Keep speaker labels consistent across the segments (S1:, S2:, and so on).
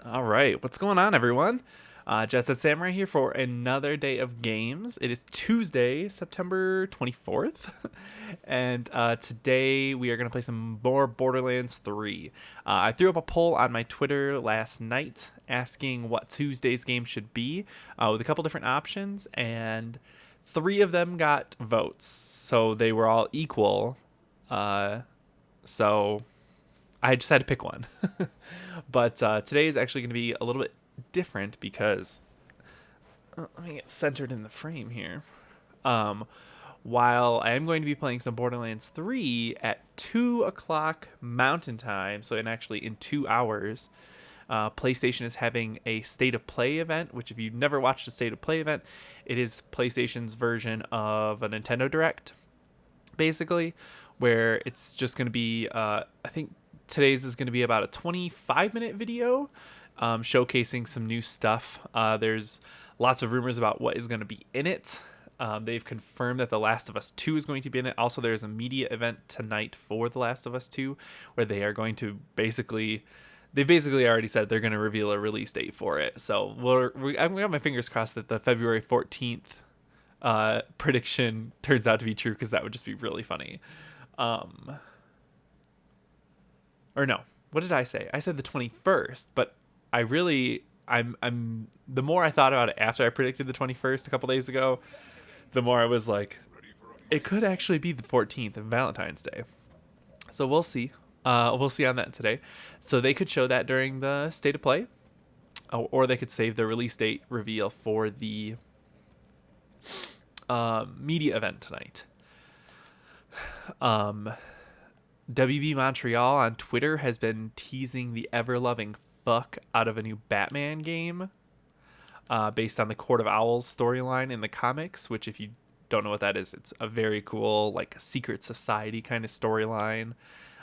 S1: All right, what's going on, everyone? JetSetSamurai here for another day of games. It is Tuesday, September 24th, and today we are going to play some more Borderlands 3. I threw up a poll on my Twitter last night asking what Tuesday's game should be, with a couple different options, and three of them got votes, so they were all equal. So I just had to pick one. But today is actually going to be a little bit different because let me get centered in the frame here. Um, while I am going to be playing some Borderlands 3 at 2 o'clock Mountain Time, so in 2 hours, PlayStation is having a State of Play event, which if you've never watched a State of Play event, it is PlayStation's version of a Nintendo Direct, basically, where it's just going to be, I think today's is going to be about a 25-minute video showcasing some new stuff. There's lots of rumors about what is going to be in it. They've confirmed that The Last of Us 2 is going to be in it. Also, there's a media event tonight for The Last of Us 2 where they are going to they basically already said they're going to reveal a release date for it. So I've got my fingers crossed that the February 14th prediction turns out to be true, because that would just be really funny. Or no, what did I say? I said the 21st, but I'm the more I thought about it after I predicted the 21st a couple days ago, the more I was like, it could actually be the 14th of Valentine's Day. So we'll see. We'll see on that today. So they could show that during the State of Play, or they could save the release date reveal for the media event tonight. WB Montreal on Twitter has been teasing the ever-loving fuck out of a new Batman game based on the Court of Owls storyline in the comics, which, if you don't know what that is, it's a very cool, like, secret society kind of storyline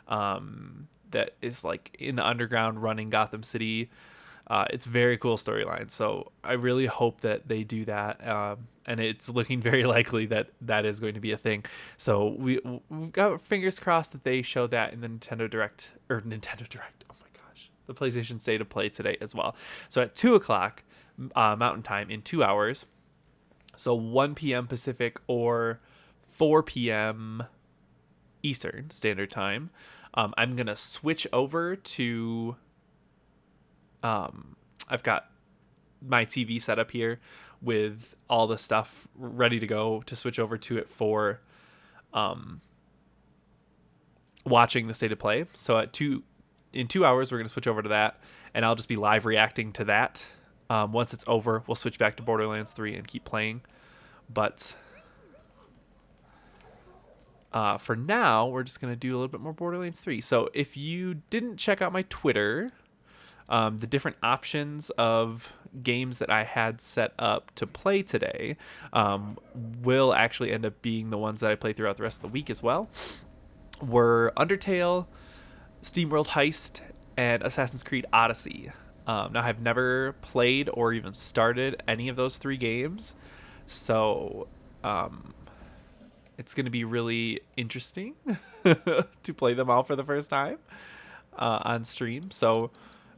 S1: that is, like, in the underground running Gotham City. It's a very cool storyline, so I really hope that they do that, and it's looking very likely that that is going to be a thing. So we've got fingers crossed that they show that in the Nintendo Direct. Oh my gosh, the PlayStation State of Play today as well. So at 2 o'clock Mountain Time in 2 hours, so 1 p.m. Pacific or 4 p.m. Eastern Standard Time, I'm gonna switch over to. I've got my TV set up here with all the stuff ready to go to switch over to it for watching the State of Play. So in 2 hours, we're going to switch over to that, and I'll just be live reacting to that. Once it's over, we'll switch back to Borderlands 3 and keep playing. But for now, we're just going to do a little bit more Borderlands 3. So if you didn't check out my Twitter, the different options of games that I had set up to play today will actually end up being the ones that I play throughout the rest of the week as well. Were Undertale, SteamWorld Heist, and Assassin's Creed Odyssey. Now, I've never played or even started any of those three games, so it's going to be really interesting to play them all for the first time on stream. So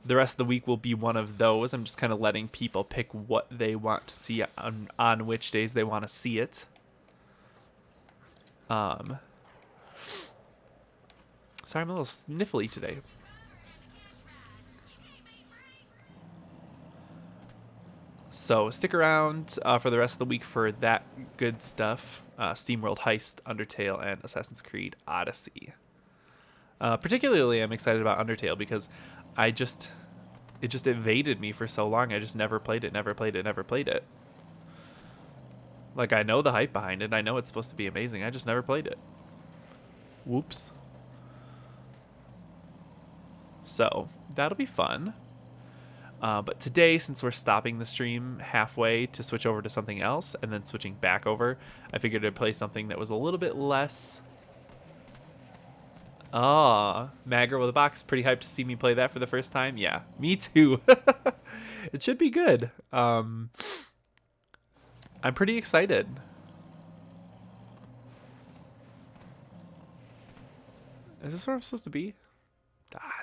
S1: the rest of the week will be one of those. I'm just kind of letting people pick what they want to see on which days they want to see it. Sorry, I'm a little sniffly today. So stick around for the rest of the week for that good stuff. SteamWorld Heist, Undertale, and Assassin's Creed Odyssey. Particularly, I'm excited about Undertale because it just evaded me for so long. I just never played it. Like, I know the hype behind it. I know it's supposed to be amazing. I just never played it. Whoops. So that'll be fun. But today, since we're stopping the stream halfway to switch over to something else and then switching back over, I figured I'd play something that was a little bit less. Magger with a box. Pretty hyped to see me play that for the first time. Yeah, me too. It should be good. I'm pretty excited. Is this where I'm supposed to be?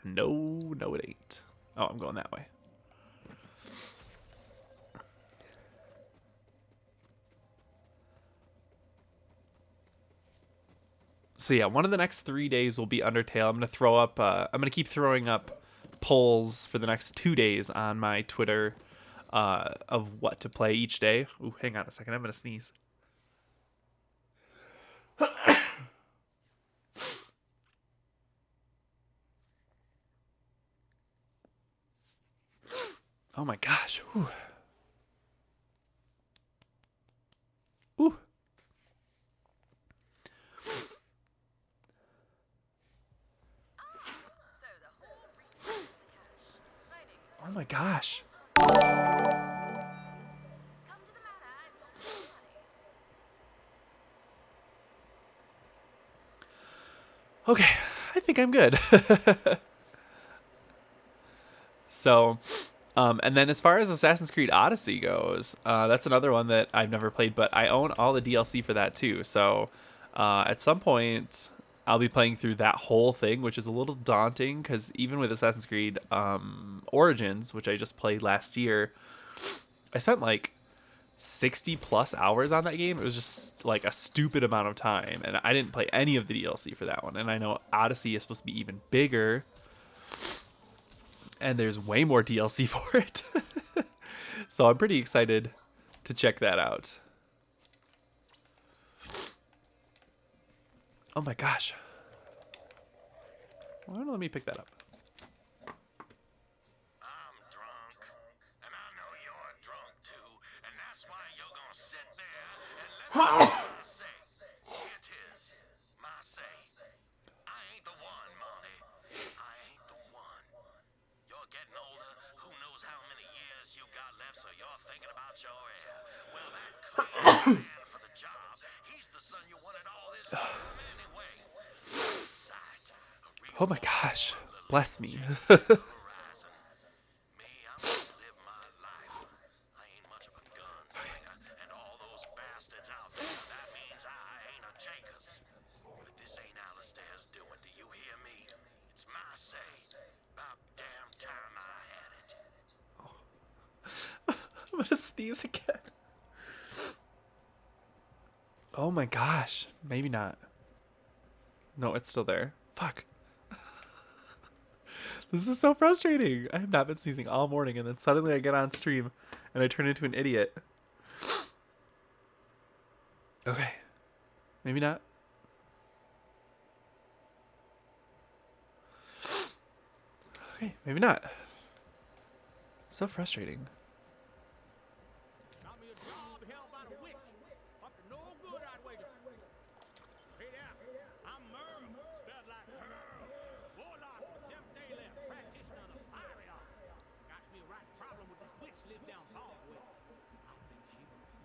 S1: No, it ain't. Oh, I'm going that way. So yeah, one of the next 3 days will be Undertale. I'm gonna throw up. I'm gonna keep throwing up polls for the next 2 days on my Twitter of what to play each day. Ooh, hang on a second. I'm gonna sneeze. Oh my gosh. Ooh. Ooh. Oh my gosh. Okay, I think I'm good. So, and then as far as Assassin's Creed Odyssey goes, that's another one that I've never played, but I own all the DLC for that too. So, at some point, I'll be playing through that whole thing, which is a little daunting because even with Assassin's Creed Origins, which I just played last year, I spent like 60 plus hours on that game. It was just like a stupid amount of time, and I didn't play any of the DLC for that one. And I know Odyssey is supposed to be even bigger, and there's way more DLC for it. So I'm pretty excited to check that out. Oh my gosh. Why don't let me pick that up?
S2: I'm drunk, and I know you're drunk too, and that's why you're gonna sit there and let me say. It is my say. I ain't the one, Monty. I ain't the one. You're getting older. Who knows how many years you got left, so you're thinking about your hair. Well, that clean man for the job, he's the son you wanted all this from anyway. Sight, a
S1: Oh my
S2: reborn
S1: gosh.
S2: one, the
S1: Bless
S2: little
S1: me.
S2: horizon. Me, I'm gonna live my life. I ain't much of a gunslinger, and all those bastards out there, that means I ain't a Jacobs. But this ain't Alistair's doing, do you hear me? It's my say. About damn time I had it.
S1: I'm gonna sneeze again. Oh my gosh. Maybe not. No, it's still there. Fuck. This is so frustrating. I have not been sneezing all morning, and then suddenly I get on stream and I turn into an idiot. Okay. Maybe not. Okay, maybe not. So frustrating.
S3: Got me a job held by the witch. Up to no good, I'd wager. Hey there, I'm Merle, spelled like Earl. Warlock with the 7th day left, practitioner of the fiery art. Got me a right problem with this witch live down Broadway. I think she was.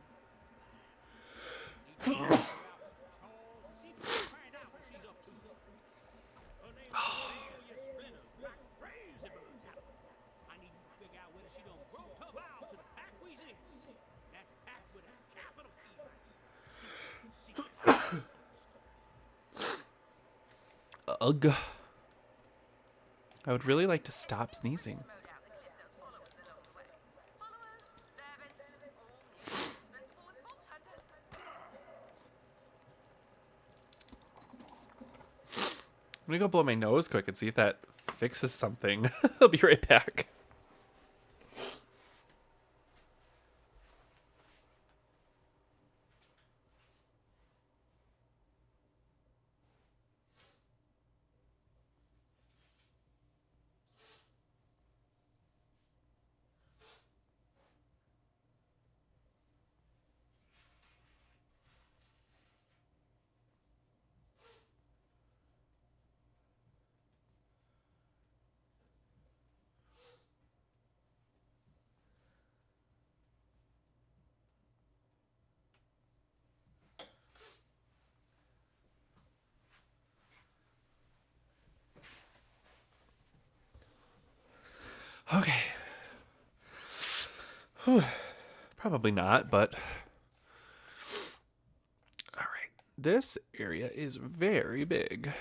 S3: Need to figure out Charles and see if we can find out what she's up to. Her name's Cornelia Splinters, like crazy bird. I need to figure out whether she done broke tough out to the pack we's in. That's packed with a capital P.
S1: Ugh. I would really like to stop sneezing. I'm gonna go blow my nose quick and see if that fixes something. I'll be right back. Okay. Whew. Probably not, but... Alright. This area is very big.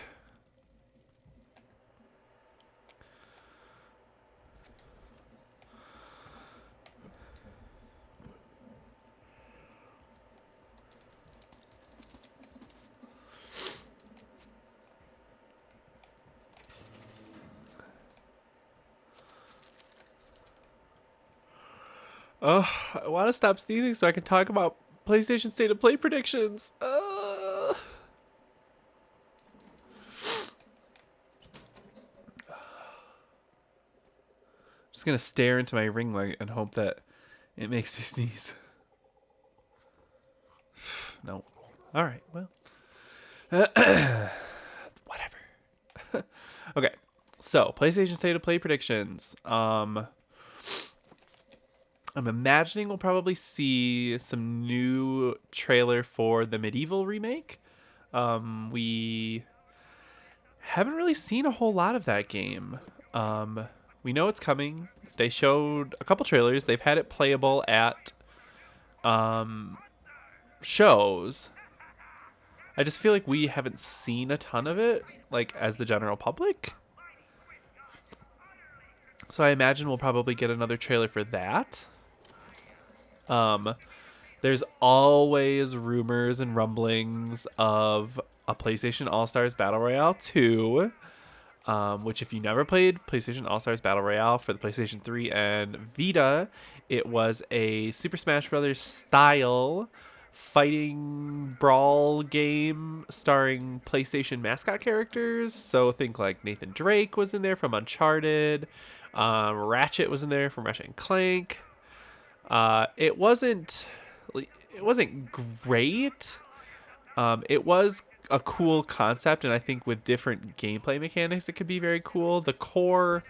S1: Oh, I want to stop sneezing so I can talk about PlayStation State of Play predictions. Just gonna stare into my ring light and hope that it makes me sneeze. No. All right. Well. Whatever. Okay. So PlayStation State of Play predictions. I'm imagining we'll probably see some new trailer for the Medieval remake. We haven't really seen a whole lot of that game. We know it's coming. They showed a couple trailers. They've had it playable at shows. I just feel like we haven't seen a ton of it, like as the general public. So I imagine we'll probably get another trailer for that. There's always rumors and rumblings of a PlayStation All-Stars Battle Royale 2, which if you never played PlayStation All-Stars Battle Royale for the PlayStation 3 and Vita, it was a Super Smash Bros. Style fighting brawl game starring PlayStation mascot characters. So think like Nathan Drake was in there from Uncharted, Ratchet was in there from Ratchet and Clank. It wasn't great. It was a cool concept, and I think with different gameplay mechanics, it could be very cool. The core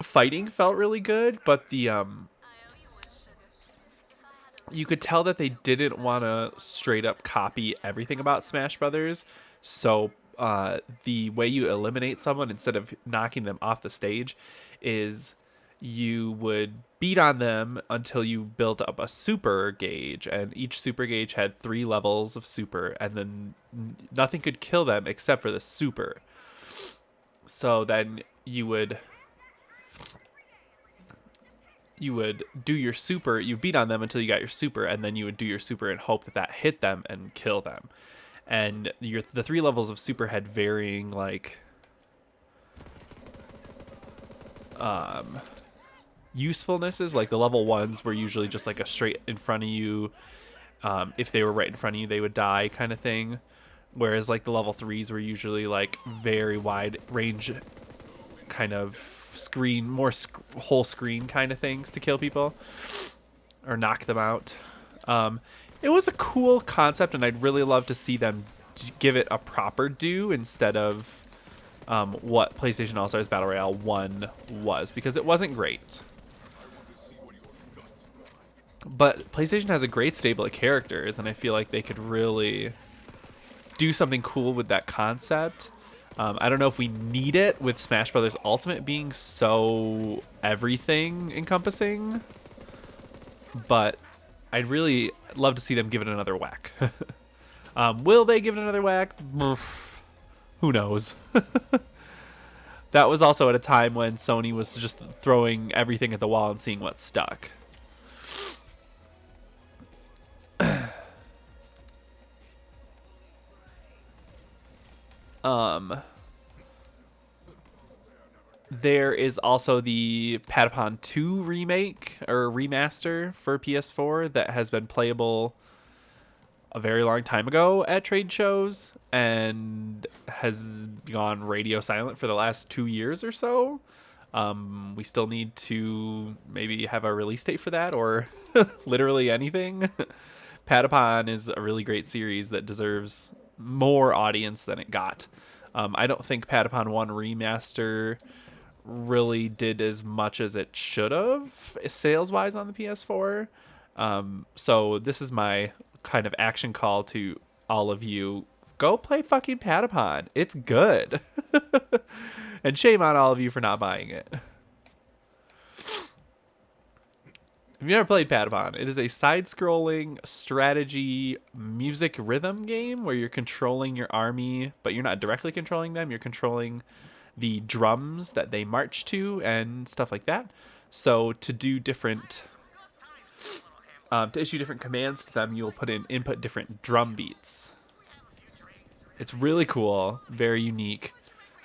S1: fighting felt really good, but the you could tell that they didn't want to straight up copy everything about Smash Brothers. So the way you eliminate someone instead of knocking them off the stage is you would beat on them until you built up a super gauge, and each super gauge had 3 levels of super, and then nothing could kill them except for the super. So then you would do your super, you beat on them until you got your super, and then you would do your super and hope that that hit them and kill them. And the 3 levels of super had varying like usefulnesses. Like the level 1s were usually just like a straight in front of you, if they were right in front of you they would die kind of thing, whereas like the level 3s were usually like very wide range kind of screen, more whole screen kind of things to kill people or knock them out. It was a cool concept, and I'd really love to see them give it a proper due instead of what PlayStation All-Stars Battle Royale 1 was, because it wasn't great. But PlayStation has a great stable of characters, and I feel like they could really do something cool with that concept. I don't know if we need it with Smash Brothers Ultimate being so everything encompassing, but I'd really love to see them give it another whack. Will they give it another whack? Who knows? That was also at a time when Sony was just throwing everything at the wall and seeing what stuck. There is also the Patapon 2 remake or remaster for PS4 that has been playable a very long time ago at trade shows and has gone radio silent for the last 2 years or so. We still need to maybe have a release date for that, or literally anything. Patapon is a really great series that deserves more audience than it got. I don't think Patapon 1 Remaster really did as much as it should have sales-wise on the PS4. So this is my kind of action call to all of you. Go play fucking Patapon. It's good. And shame on all of you for not buying it. If you've never played Patapon, it is a side-scrolling strategy music rhythm game where you're controlling your army, but you're not directly controlling them. You're controlling the drums that they march to and stuff like that. So to do different, to issue different commands to them, you'll input different drum beats. It's really cool, very unique.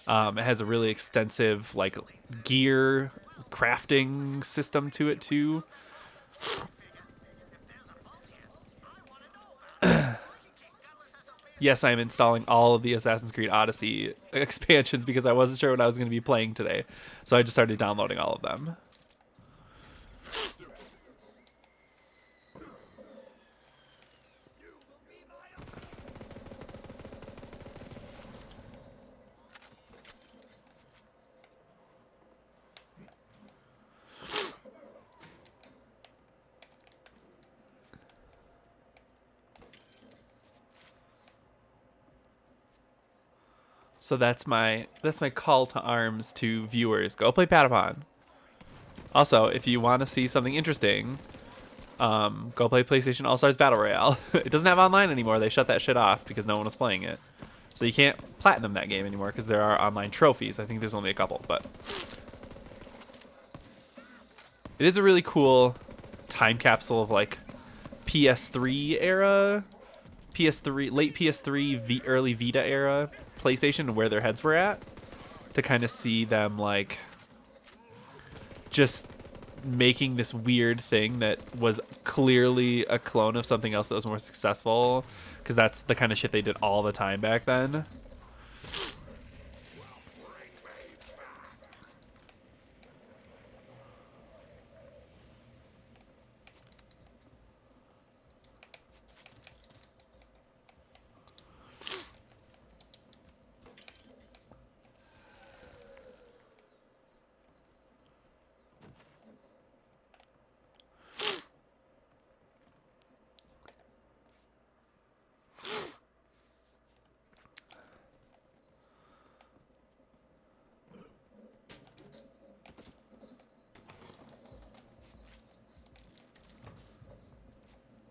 S1: It has a really extensive like gear crafting system to it too. Yes, I'm installing all of the Assassin's Creed Odyssey expansions because I wasn't sure what I was going to be playing today. So I just started downloading all of them. So that's my call to arms to viewers. Go play Patapon. Also, if you want to see something interesting, go play PlayStation All Stars Battle Royale. It doesn't have online anymore. They shut that shit off because no one was playing it. So you can't platinum that game anymore because there are online trophies. I think there's only a couple, but it is a really cool time capsule of like PS3 era, PS3, late PS3, early Vita era PlayStation and where their heads were at, to kind of see them like just making this weird thing that was clearly a clone of something else that was more successful, because that's the kind of shit they did all the time back then.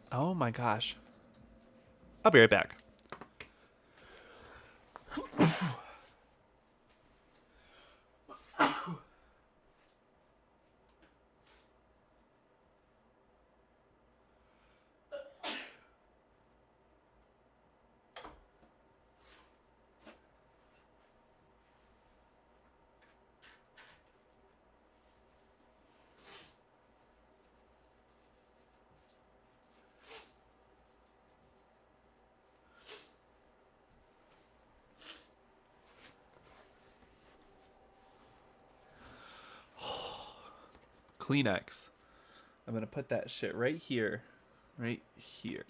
S1: Oh my gosh. I'll be right back. Kleenex. I'm gonna put that shit right here. Right here.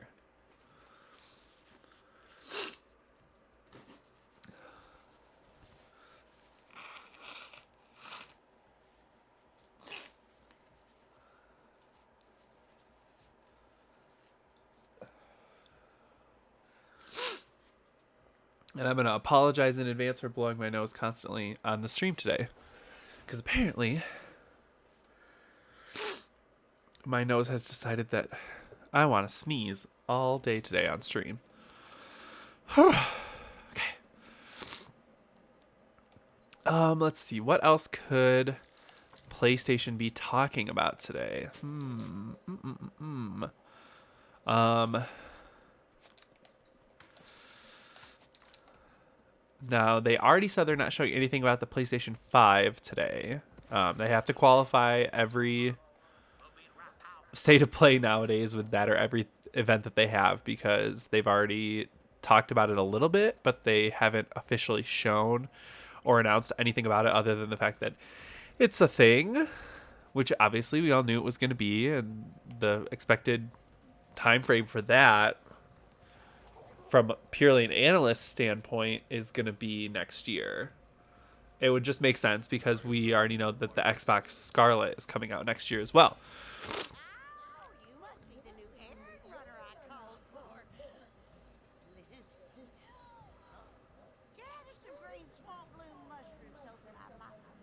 S1: And I'm going to apologize in advance for blowing my nose constantly on the stream today. Because apparently, my nose has decided that I want to sneeze all day today on stream. Okay. Let's see. What else could PlayStation be talking about today? Now, they already said they're not showing anything about the PlayStation 5 today. They have to qualify every state of play nowadays with that, or every event that they have, because they've already talked about it a little bit, but they haven't officially shown or announced anything about it other than the fact that it's a thing, which obviously we all knew it was going to be, and the expected time frame for that from purely an analyst standpoint is going to be next year. It would just make sense because we already know that the Xbox Scarlet is coming out next year as well.
S4: Oh, you must be the new errand runner I called for. Gather some green swamp bloom mushrooms so that I might not.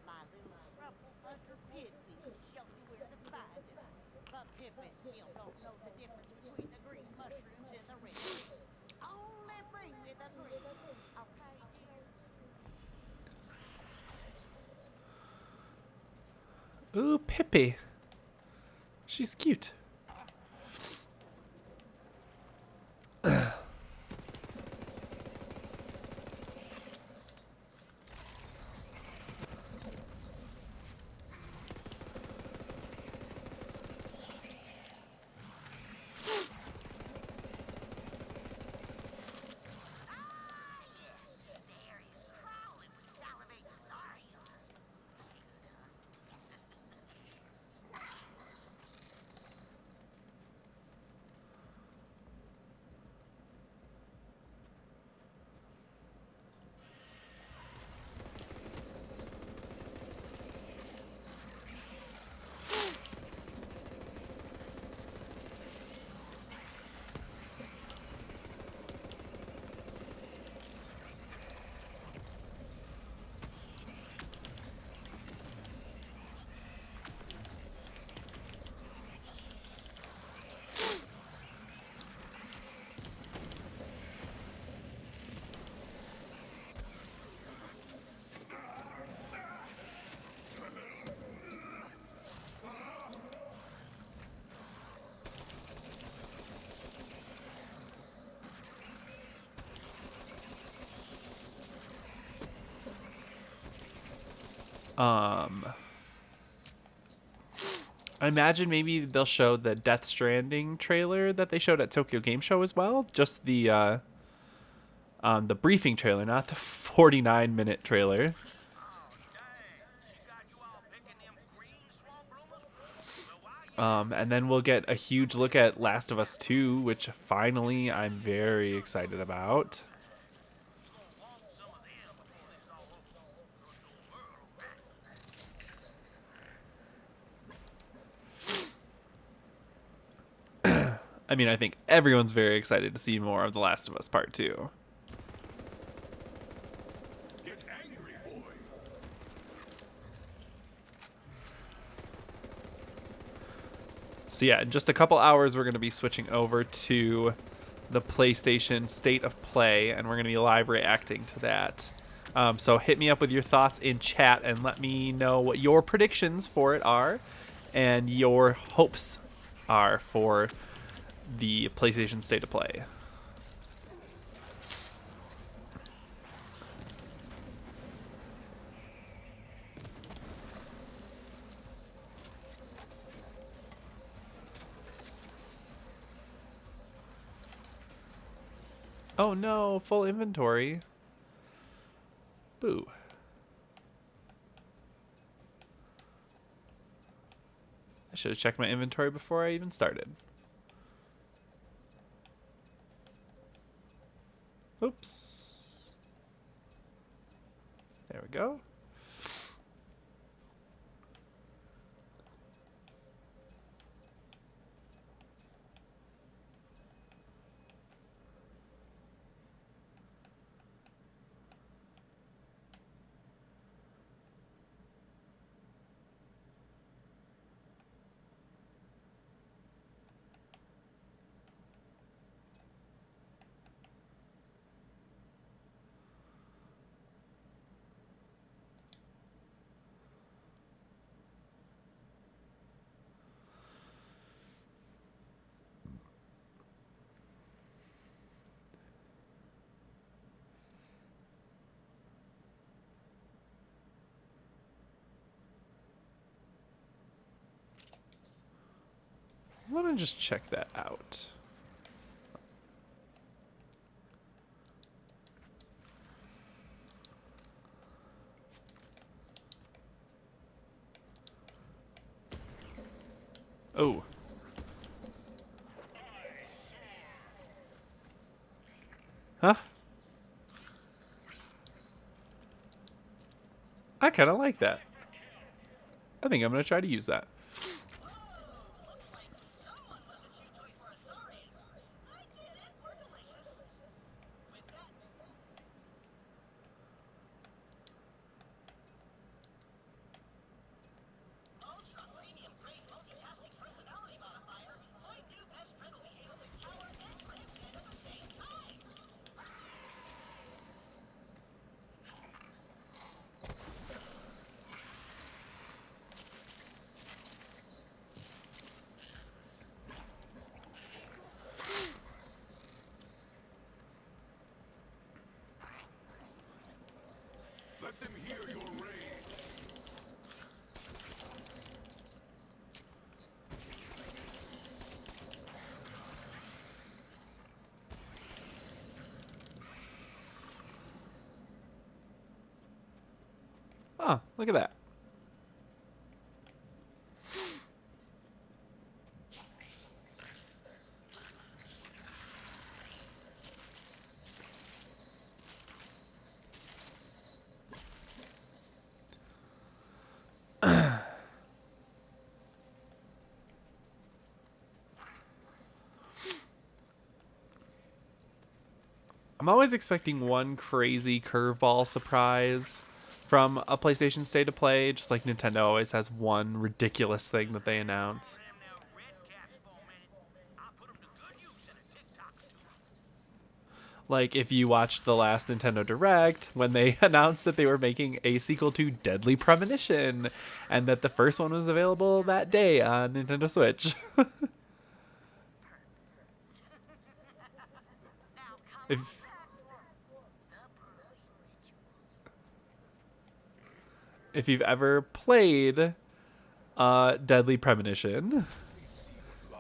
S4: My little trouble hunter Pippy will show you where to find them. But Pippy still don't know the difference between the green mushrooms and the red ones. Only bring me the green ones, okay, dear?
S1: Ooh, Pippi. She's cute. Um, I imagine maybe they'll show the Death Stranding trailer that they showed at Tokyo Game Show as well. Just the briefing trailer, not the 49-minute trailer.
S2: Oh, dang. She got you all picking them green swamp bloomers? Well, why you
S1: And then we'll get a huge look at Last of Us 2, which finally I'm very excited about.
S2: gonna want some of them before this all over. Trust the world on that.
S1: I mean, I think everyone's very excited to see more of The Last of Us Part 2.
S3: Get angry, boy.
S1: So yeah, in just a couple hours, we're going to be switching over to the PlayStation State of Play, and we're going to be live reacting to that. So hit me up with your thoughts in chat and let me know what your predictions for it are and your hopes are for the PlayStation State of Play. Oh no, full inventory. Boo. I should have checked my inventory before I even started. Oops. There we go. Let me just check that out. Oh. Huh? I kind of like that. I think I'm going to try to use that.
S5: Looks like someone was a chew toy for a saurian. I get it, we're delicious. With that, ultra premium grade multitasking personality modifier, point new best friend will be able to cower and grandstand at the same time.
S3: Let them hear your rage.
S1: Oh, look at that. I'm always expecting one crazy curveball surprise from a PlayStation State of Play, just like Nintendo always has one ridiculous thing that they announce.
S2: Them there red caps for a minute. I put them to good use in a TikTok or two.
S1: Like if you watched the last Nintendo Direct when they announced that they were making a sequel to Deadly Premonition and that the first one was available that day on Nintendo Switch.
S4: Now come
S1: If
S4: on back. The bully ritual.
S1: if you've ever played Deadly Premonition,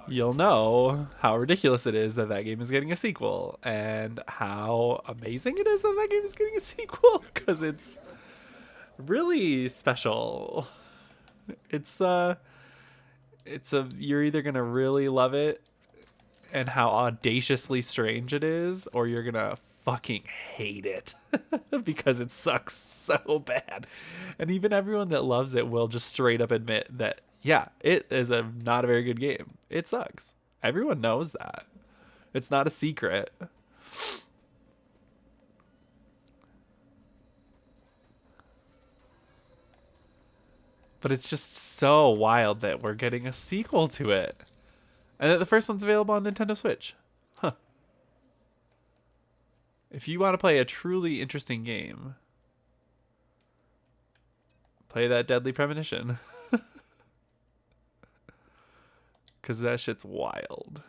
S1: you'll know how ridiculous it is that that game is getting a sequel, and how amazing it is that that game is getting a sequel, because it's really special. It's you're either gonna really love it and how audaciously strange it is, or you're gonna fucking hate it because it sucks so bad. And even everyone that loves it will just straight up admit that, yeah, it is not a very good game. It sucks. Everyone knows that. It's not a secret. But it's just so wild that we're getting a sequel to it. And that the first one's available on Nintendo Switch. Huh. If you want to play a truly interesting game, play that Deadly Premonition. Because that shit's wild.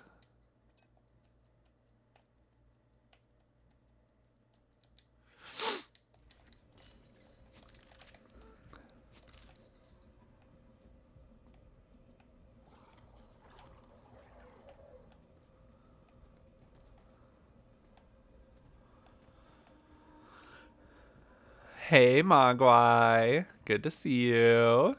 S1: Hey, Mogwai. Good to see you.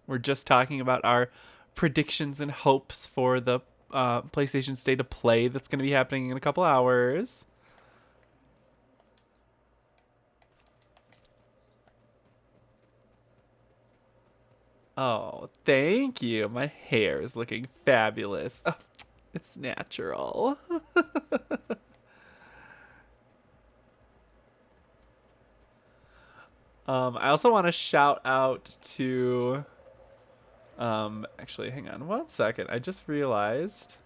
S1: We're just talking about our predictions and hopes for the PlayStation State of Play that's going to be happening in a couple hours. Oh, thank you. My hair is looking fabulous. Oh, it's natural. I also want to shout out to actually hang on one second. I just realized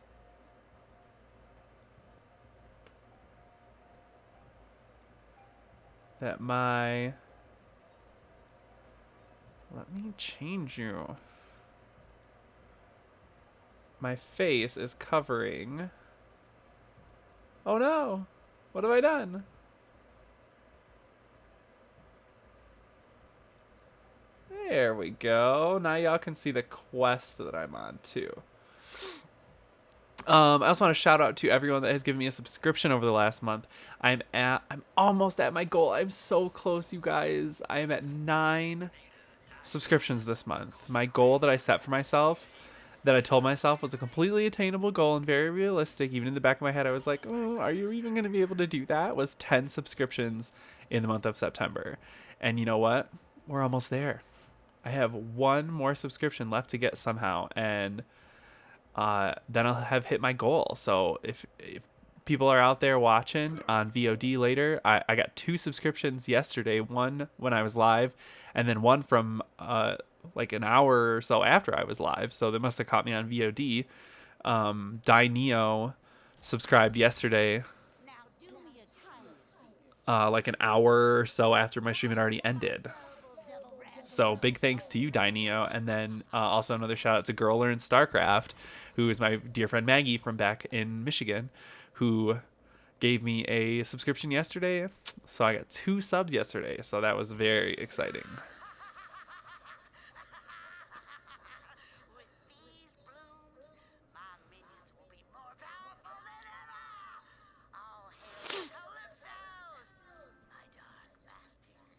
S1: that my let me change you. My face is covering. Oh no. What have I done? There we go. Now y'all can see the quest that I'm on too. I also want to shout out to everyone that has given me a subscription over the last month. I'm almost at my goal. I'm so close, you guys. I am at 9 subscriptions this month. My goal that I set for myself, that I told myself was a completely attainable goal and very realistic. Even in the back of my head, I was like, oh, are you even going to be able to do that? Was 10 subscriptions in the month of September. And you know what? We're almost there. I have one more subscription left to get somehow, and then I'll have hit my goal. So if people are out there watching on VOD later, I got 2 subscriptions yesterday, one when I was live, and then one from like an hour or so after I was live. So they must have caught me on VOD. Neo subscribed yesterday,
S4: Now do me a kindness,
S1: like an hour or so after my stream had already ended.
S4: double rap.
S1: So big thanks to you, Neo. And then also another shout out to Girl Learns StarCraft, who is my dear friend Maggie from back in Michigan, who gave me a subscription yesterday. So I got 2 subs yesterday. So that was very exciting.
S4: With these blooms, my minions will be more powerful than ever. All hail the Calypsos, my dark masters.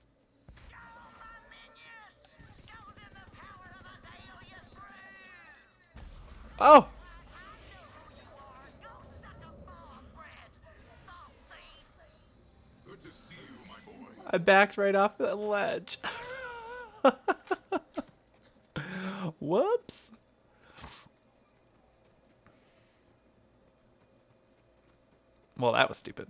S4: Go, my minions! Show them the power of Azalea's brood!
S1: Oh,
S4: I know who you are. Go suck a ball of bread, salt thief!
S2: Good to see you, my boy.
S1: I backed right off that ledge. Whoops. Well, that was stupid.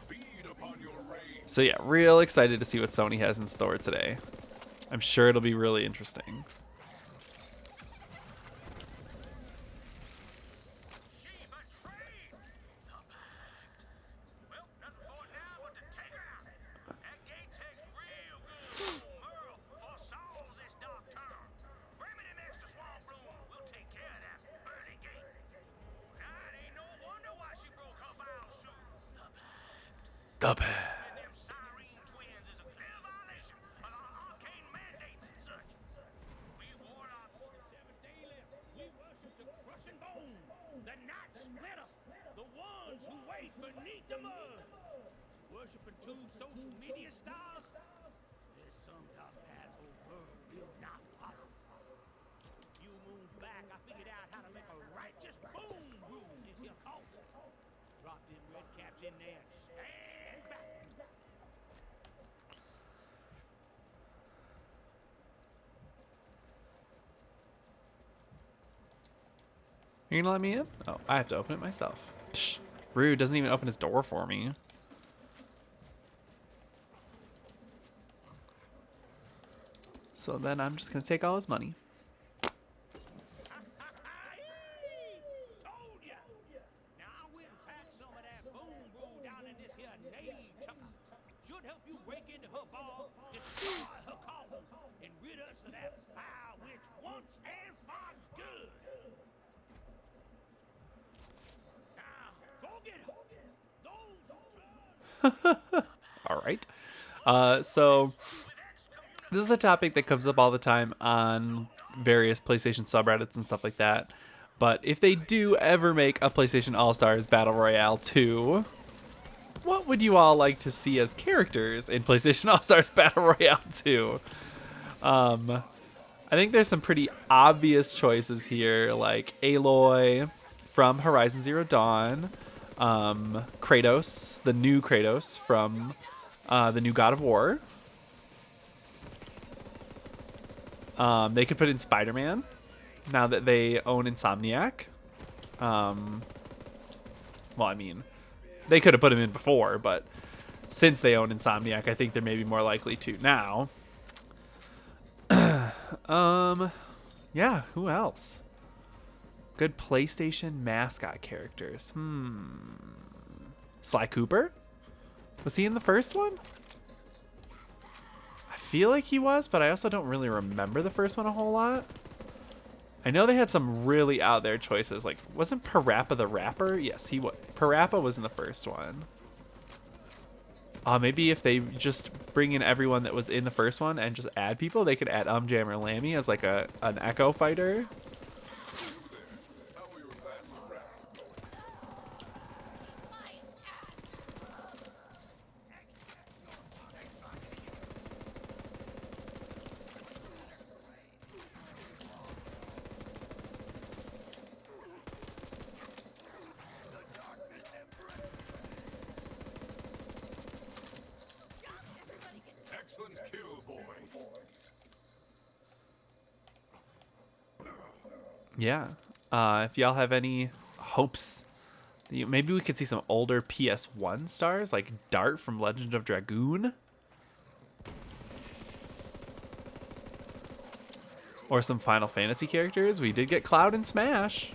S2: Feed upon your rage.
S1: So yeah, real excited to see what Sony has in store today. I'm sure it'll be really interesting.
S2: She betrayed the pact. Well, nothing for it now but to
S1: Cuphead.
S2: And them Cyrene twins is a clear violation of our arcane mandates and such. We warlock
S3: On the seventh day left, we worship the crushing bone, the night splitter, the ones who wait beneath the mud. Worshiping two social media stars, there's some dark paths old bird will not follow. A few moons back, I figured out how to make a righteous boom room this here coffin. Drop them red caps in there and stand back.
S1: You're gonna let me in? Oh, I have to open it myself. Psh, rude, doesn't even open his door for me. So then I'm just gonna take all his money.
S3: Told ya! Now I went and packed some of that boom brew down in this here nave chucker. Should help you break into her bar, destroy her coffin, and rid us of that foul witch once and for good. Now, go get her. Those who turn.
S1: All right. So this is a topic that comes up all the time on various PlayStation subreddits and stuff like that. But if they do ever make a PlayStation All-Stars Battle Royale 2, what would you all like to see as characters in PlayStation All-Stars Battle Royale 2? I think there's some pretty obvious choices here, like Aloy from Horizon Zero Dawn, Kratos, the new Kratos from the new God of War. They could put in Spider-Man now that they own Insomniac. Well, I mean, they could have put him in before, but since they own Insomniac, I think they're maybe more likely to now. Yeah, who else? Good PlayStation mascot characters. Sly Cooper? Was he in the first one? I feel like he was, but I also don't really remember the first one a whole lot. I know they had some really out there choices. Like, wasn't Parappa the Rapper? Yes, he was. Parappa was in the first one. Maybe if they just bring in everyone that was in the first one and just add people, they could add Jammer Lammy as like an Echo fighter.
S2: excellent kill, boy.
S1: Yeah. If y'all have any hopes, maybe we could see some older PS1 stars like Dart from Legend of Dragoon. Or some Final Fantasy characters. We did get Cloud in Smash.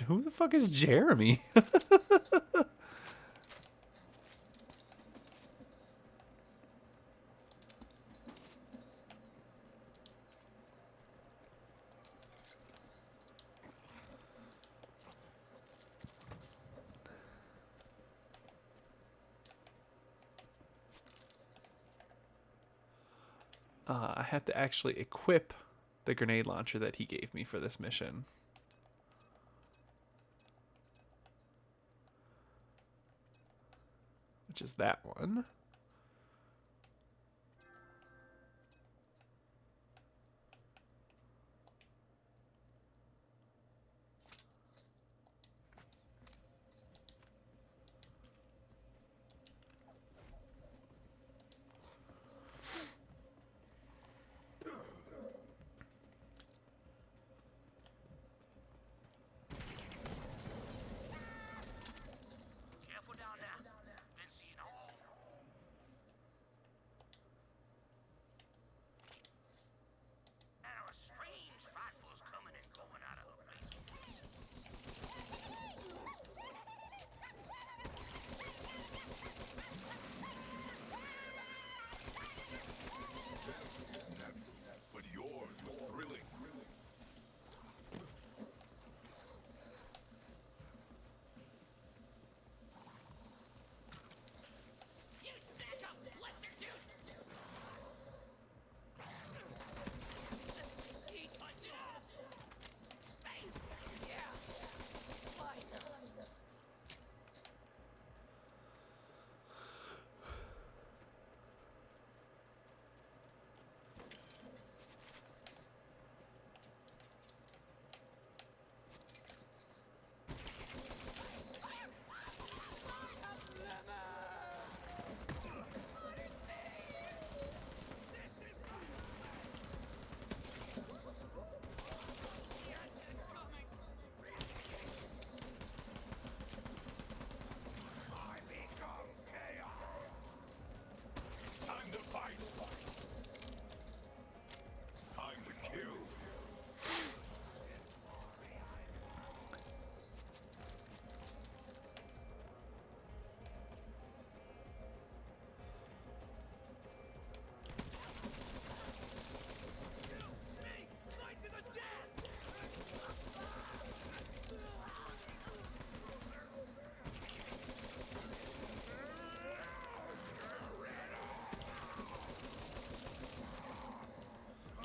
S1: Who the fuck is Jeremy? I have to actually equip the grenade launcher that he gave me for this mission. Which is that one.
S2: Careful down there. Been seeing all.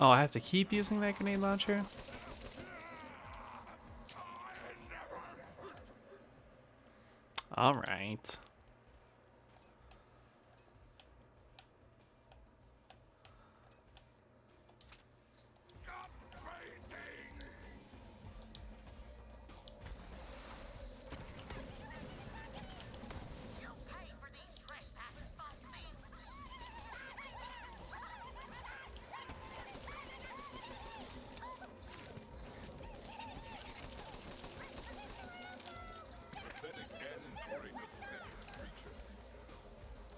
S1: Oh, I have to keep using that grenade launcher? Alright.
S5: You pay for these trespasses, Bossy.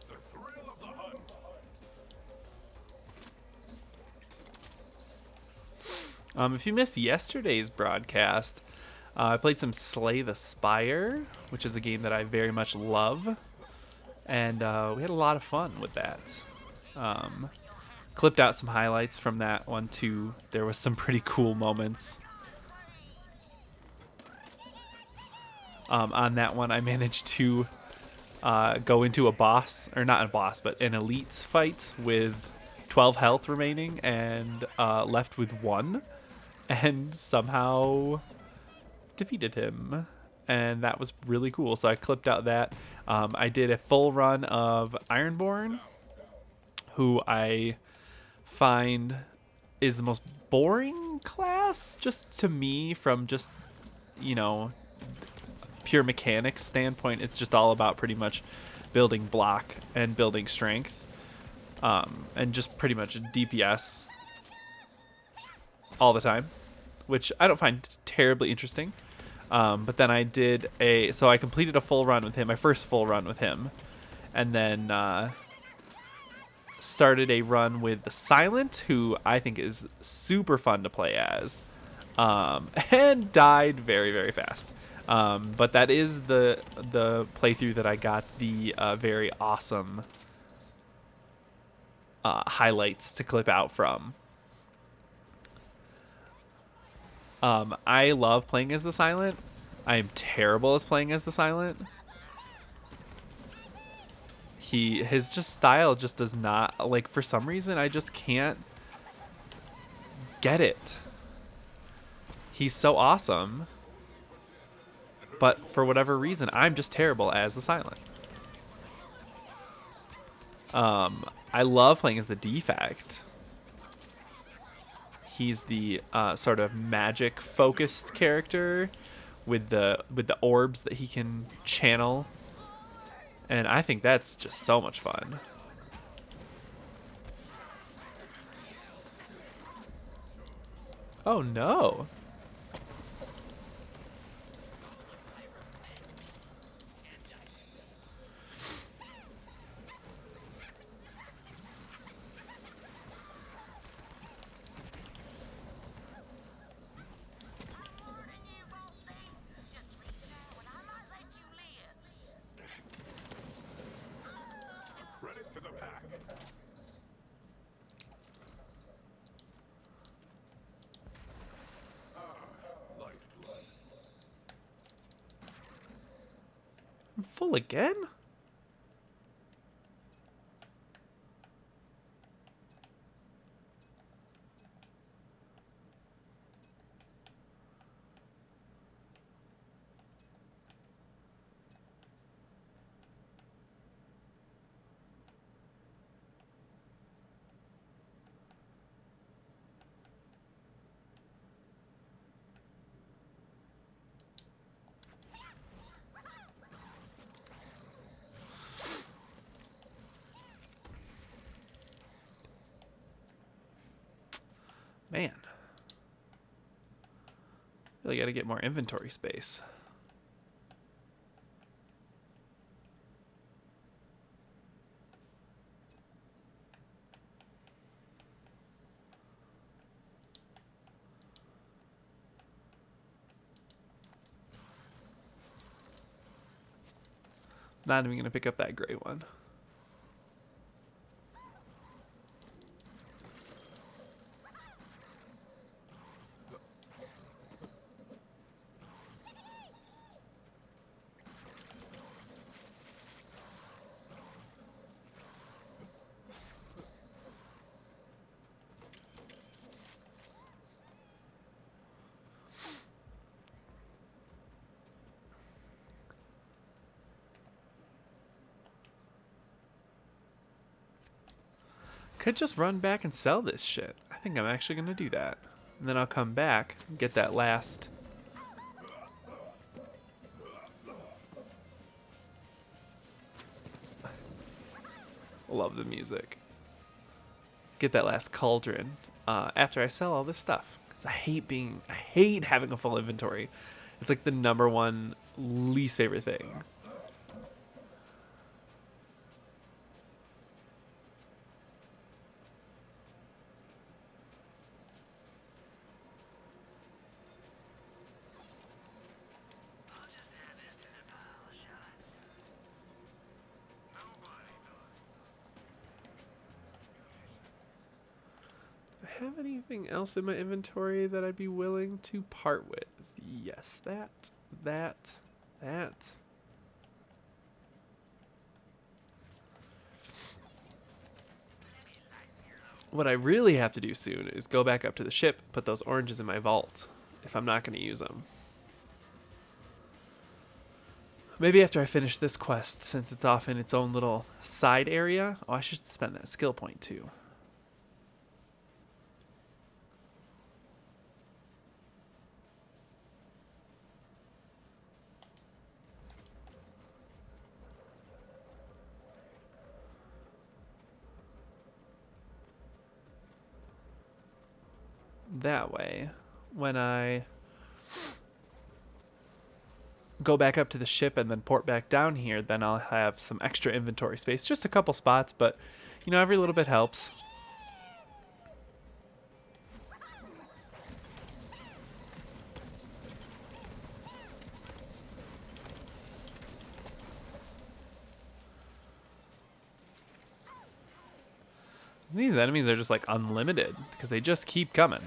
S2: The thrill of the hunt.
S1: If you missed yesterday's broadcast, I played some Slay the Spire, which is a game that I very much love, and we had a lot of fun with that. Clipped out some highlights from that one too. There was some pretty cool moments. On that one, I managed to go into a boss, or not a boss, but an elite fight with 12 health remaining and left with 1, and somehow defeated him. And that was really cool. So I clipped out that. I did a full run of Ironborn, who I find is the most boring class, just to me, from just, you know, pure mechanics standpoint. It's just all about pretty much building block and building strength, and just pretty much DPS all the time, which I don't find terribly interesting. But then I did so I completed a full run with him, my first full run with him, and then started a run with the Silent, who I think is super fun to play as, and died very, very fast. But that is the playthrough that I got the very awesome highlights to clip out from. I love playing as the Silent. I am terrible as playing as the Silent. His just style just does not, like, for some reason I just can't get it. He's so awesome, but for whatever reason I'm just terrible as the Silent. I love playing as the Defect. He's the sort of magic focused character with the orbs that he can channel, and I think that's just so much fun. Oh no.
S5: Pardon you, Bossy. Just leave now and I might let you live.
S2: Credit to the pack. Lifeblood.
S1: I'm full again? Man. Really got to get more inventory space. Not even going to pick up that gray one. could just run back and sell this shit. I think I'm actually gonna do that. And then I'll come back and get that last. Love the music. Get that last cauldron after I sell all this stuff. Because I hate having a full inventory. It's like the number one least favorite thing. Do I have anything else in my inventory that I'd be willing to part with? Yes, that. What I really have to do soon is go back up to the ship, put those oranges in my vault, if I'm not going to use them. Maybe after I finish this quest, since it's off in its own little side area. Oh, I should spend that skill point too. That way, when I go back up to the ship and then port back down here, then I'll have some extra inventory space. Just a couple spots, but you know, every little bit helps. These enemies are just like unlimited because they just keep coming.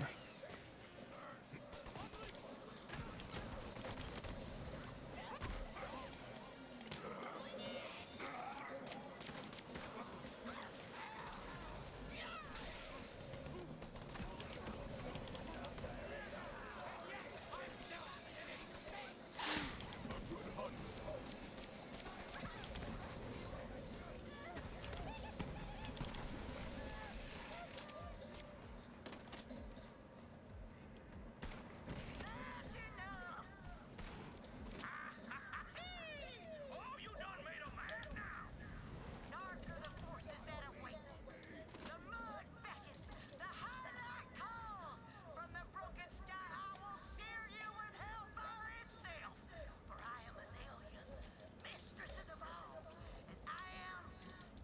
S2: Oh, you done made a man now.
S5: Dark are the forces that await. The mud beckons, the highlight calls. From the broken sky I will steer you with hellfire itself. For I am Azalea, mistress of all, and I am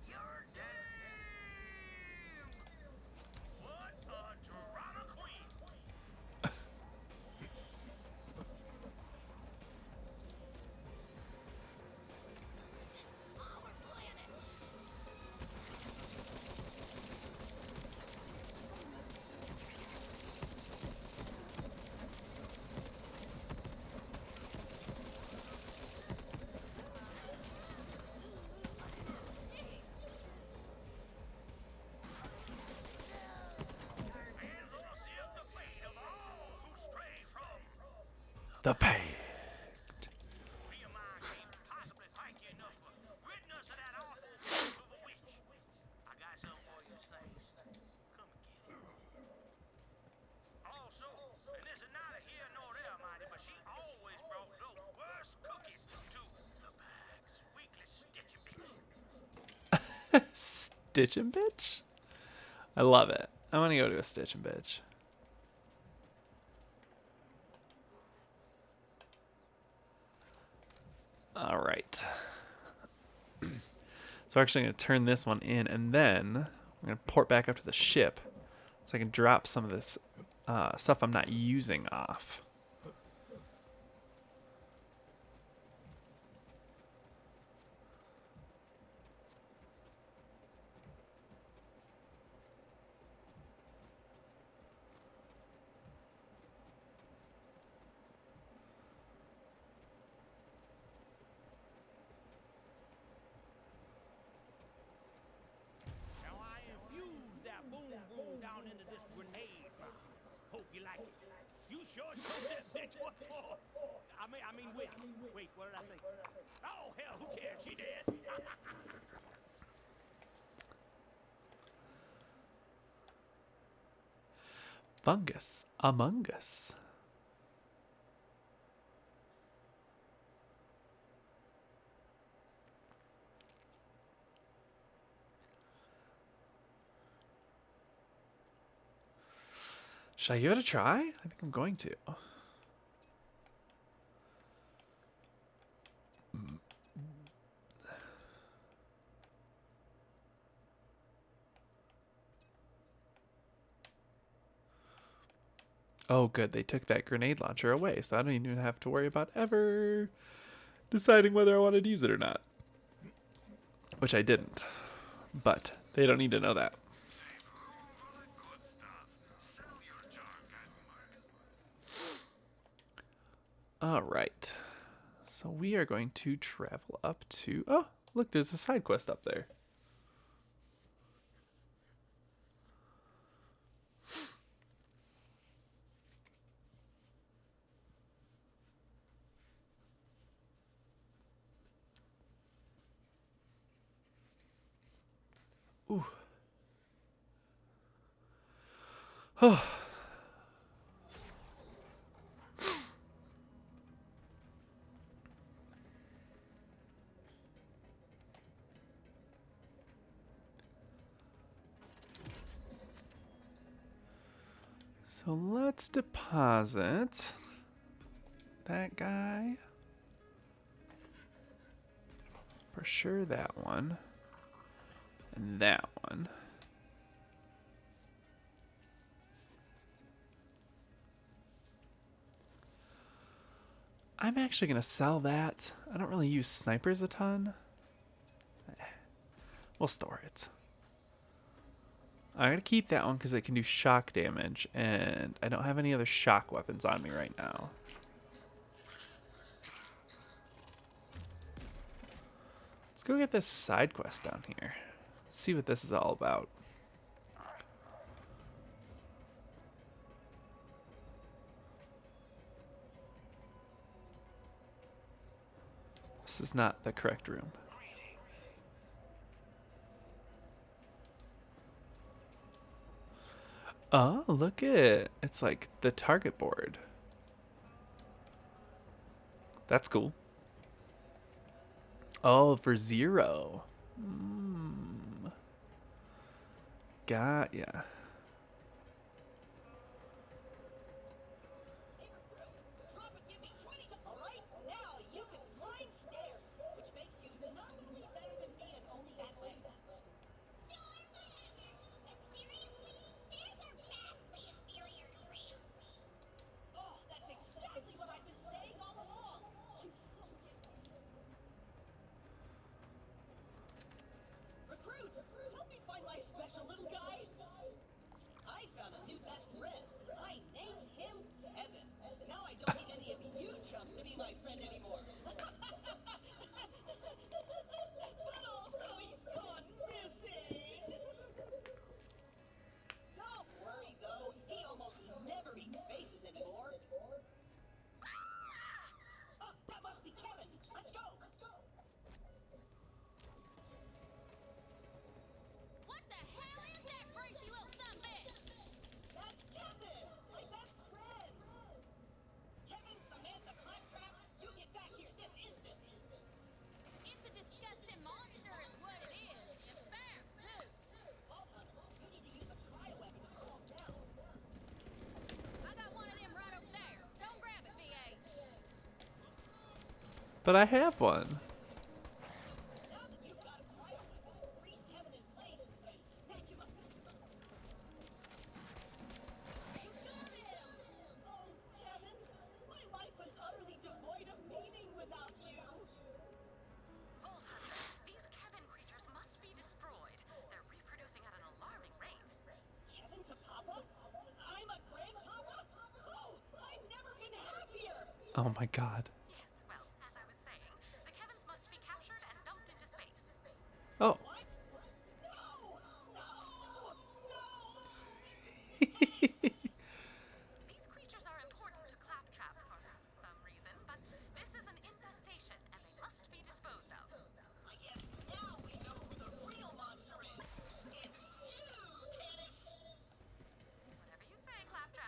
S5: your doom.
S2: What a drama queen.
S5: Oh, we're playing it.
S2: And thus is the fate of all who stray from.
S1: The pay.
S2: Nehemiah can't possibly thank you enough for ridding us of that awful wolf of a witch. I got something for you to say. Come and get it. Also, and this is neither here nor there, mighty, but she always brought the worst cookies to the bags. Weekly stitching bitch.
S1: Stitchin' bitch? I love it. I want to go to a Stitchin' bitch. All right. So we're actually going to turn this one in, and then I'm going to port back up to the ship so I can drop some of this stuff I'm not using off.
S3: Now I infused that boom boom down into this grenade bomb. Hope you like it. You sure showed that bitch what for. I mean, wait, what did I say? Oh, hell, who cares? She dead.
S1: Fungus Among Us. Should I give it a try? I think I'm going to. Oh, good. They took that grenade launcher away, so I don't even have to worry about ever deciding whether I wanted to use it or not. Which I didn't. But they don't need to know that. All right. So we are going to travel up to... Oh, look, there's a side quest up there. Ooh. Oh. So let's deposit that guy. For sure that one. And that one. I'm actually going to sell that. I don't really use snipers a ton. We'll store it. I'm going to keep that one because it can do shock damage, and I don't have any other shock weapons on me right now. Let's go get this side quest down here. See what this is all about. This is not the correct room. Oh, look it. It's like the target board. That's cool. Oh, for 0. Got ya.
S5: Drop it, give me 20. All right, now you can climb stairs, which makes you nominally better than me and only that way. Oh, that's exactly what I've been saying all along. Recruit, help me find my special little guy. I found a new best friend. I named him Kevin. Now I don't need any of you chumps to be my friend anymore. But also he's gone missing. Don't worry though, he almost never eats faces anymore. Oh, that must be Kevin. Let's go.
S6: What the hell is that crazy little sumbitch?
S5: That's Kevin, my best friend. Kevin, Samantha, Claptrap, you get back here this instant.
S6: It's a disgusting monster is what it is. And fast, too.
S5: Vault Hunter, you need to use a cryo-weapon to calm down.
S6: I got one of them right over there. Don't grab it, VH.
S1: But I have one.
S5: Now that you've got a cryo-weapon, freeze Kevin in place and snatch him up. You got him! Oh, Kevin, my life was utterly devoid of meaning without you.
S7: Vault Hunter, these Kevin creatures must be destroyed. They're reproducing at an alarming rate.
S5: Kevin to Papa? I'm a grandpapa? Oh, I've never been happier!
S1: Oh my god.
S7: Yes, well, as I was saying, the Kevins must be captured and dumped into space.
S1: Oh.
S5: What? No! No!
S7: These creatures are important to Claptrap for some reason, but this is an infestation and they must be disposed of.
S5: I guess now we know who the real monster is. It's you, Kenneth!
S7: Whatever you say, Claptrap.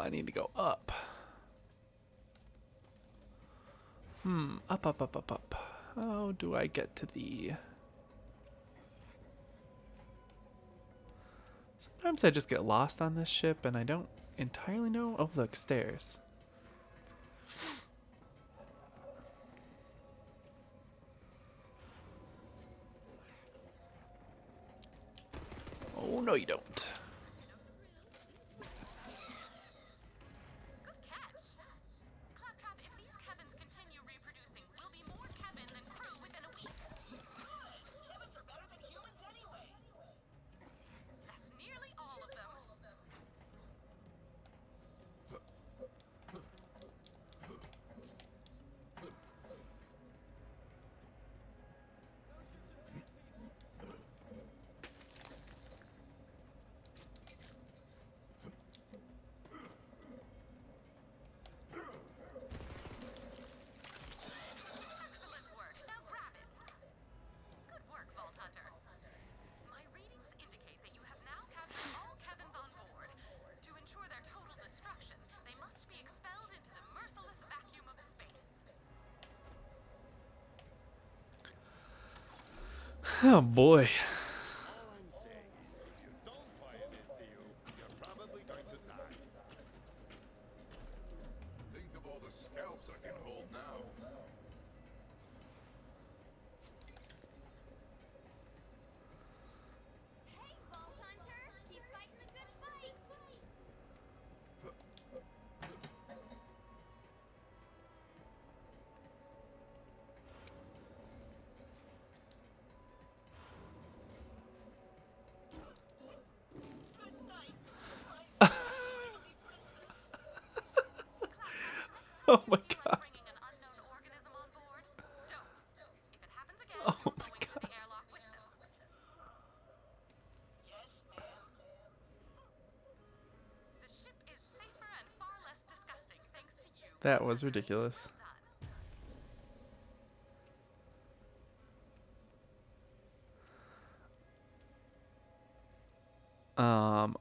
S1: I need to go up. Up, up, up, up, up. How do I get to the... Sometimes I just get lost on this ship and I don't entirely know. Oh, look, stairs. Oh, no, you don't.
S7: Good catch. Claptrap, if these Kevins continue reproducing, we'll be more Kevin than crew within a week.
S5: Kevins are better than humans anyway.
S7: That's nearly all of them. Excellent work. Now grab it. Good work, Vault Hunter. My readings indicate that you have now captured all Kevins on board. To ensure their total destruction, they must be expelled into the merciless vacuum of space.
S1: Oh, boy.
S3: All I'm saying is, if you don't quiet this deal, you're probably going to die.
S2: Think of all the scalps I can hold now.
S6: Hey, Vault Hunter! Keep fighting the good fight!
S1: Oh, my
S7: Feel
S1: God.
S7: like bringing an unknown organism on board? Don't. If it happens again,
S1: Oh
S7: you're
S1: my
S7: going into the airlock with them.
S5: Yes, ma'am.
S7: The ship is safer and far less disgusting thanks to you.
S1: That was ridiculous.
S7: Well done.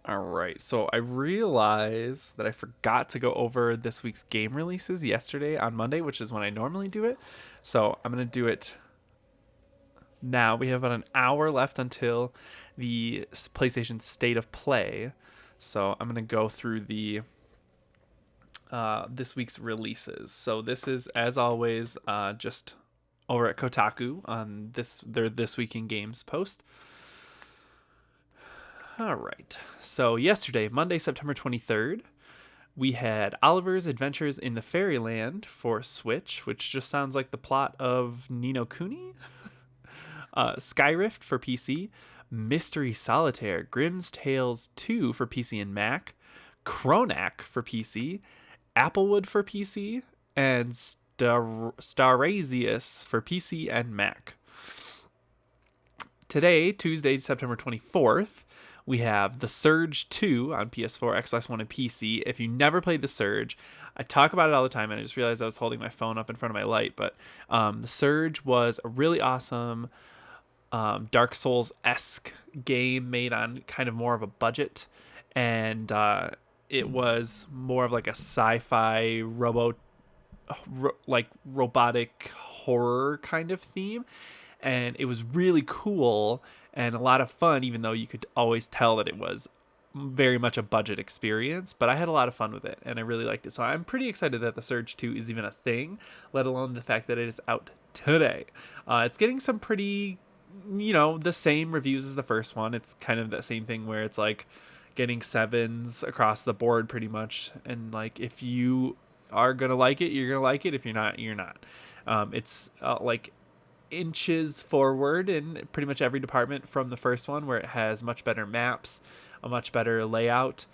S1: All right. So I realized that I forgot to go over this week's game releases yesterday on Monday, which is when I normally do it. So I'm going to do it now. We have about an hour left until the PlayStation State of Play. So I'm going to go through the this week's releases. So this is, as always, just over at Kotaku on their This Week in Games post. All right. So yesterday, Monday, September 23rd, we had Oliver's Adventures in the Fairyland for Switch, which just sounds like the plot of Ni no Kuni. Skyrift for PC, Mystery Solitaire, Grimm's Tales 2 for PC and Mac, Cronac for PC, Applewood for PC, and Starazius for PC and Mac. Today, Tuesday, September 24th, we have The Surge 2 on PS4, Xbox One, and PC. If you never played The Surge, I talk about it all the time, and I just realized I was holding my phone up in front of my light. But The Surge was a really awesome Dark Souls-esque game made on kind of more of a budget. And it was more of like a sci-fi robotic horror kind of theme. And it was really cool and a lot of fun, even though you could always tell that it was very much a budget experience. But I had a lot of fun with it, and I really liked it. So I'm pretty excited that The Surge 2 is even a thing, let alone the fact that it is out today. It's getting some pretty, the same reviews as the first one. It's kind of that same thing where it's like getting 7s across the board pretty much. And like, if you are going to like it, you're going to like it. If you're not, you're not. It's like inches forward in pretty much every department from the first one, where it has much better maps, a much better layout,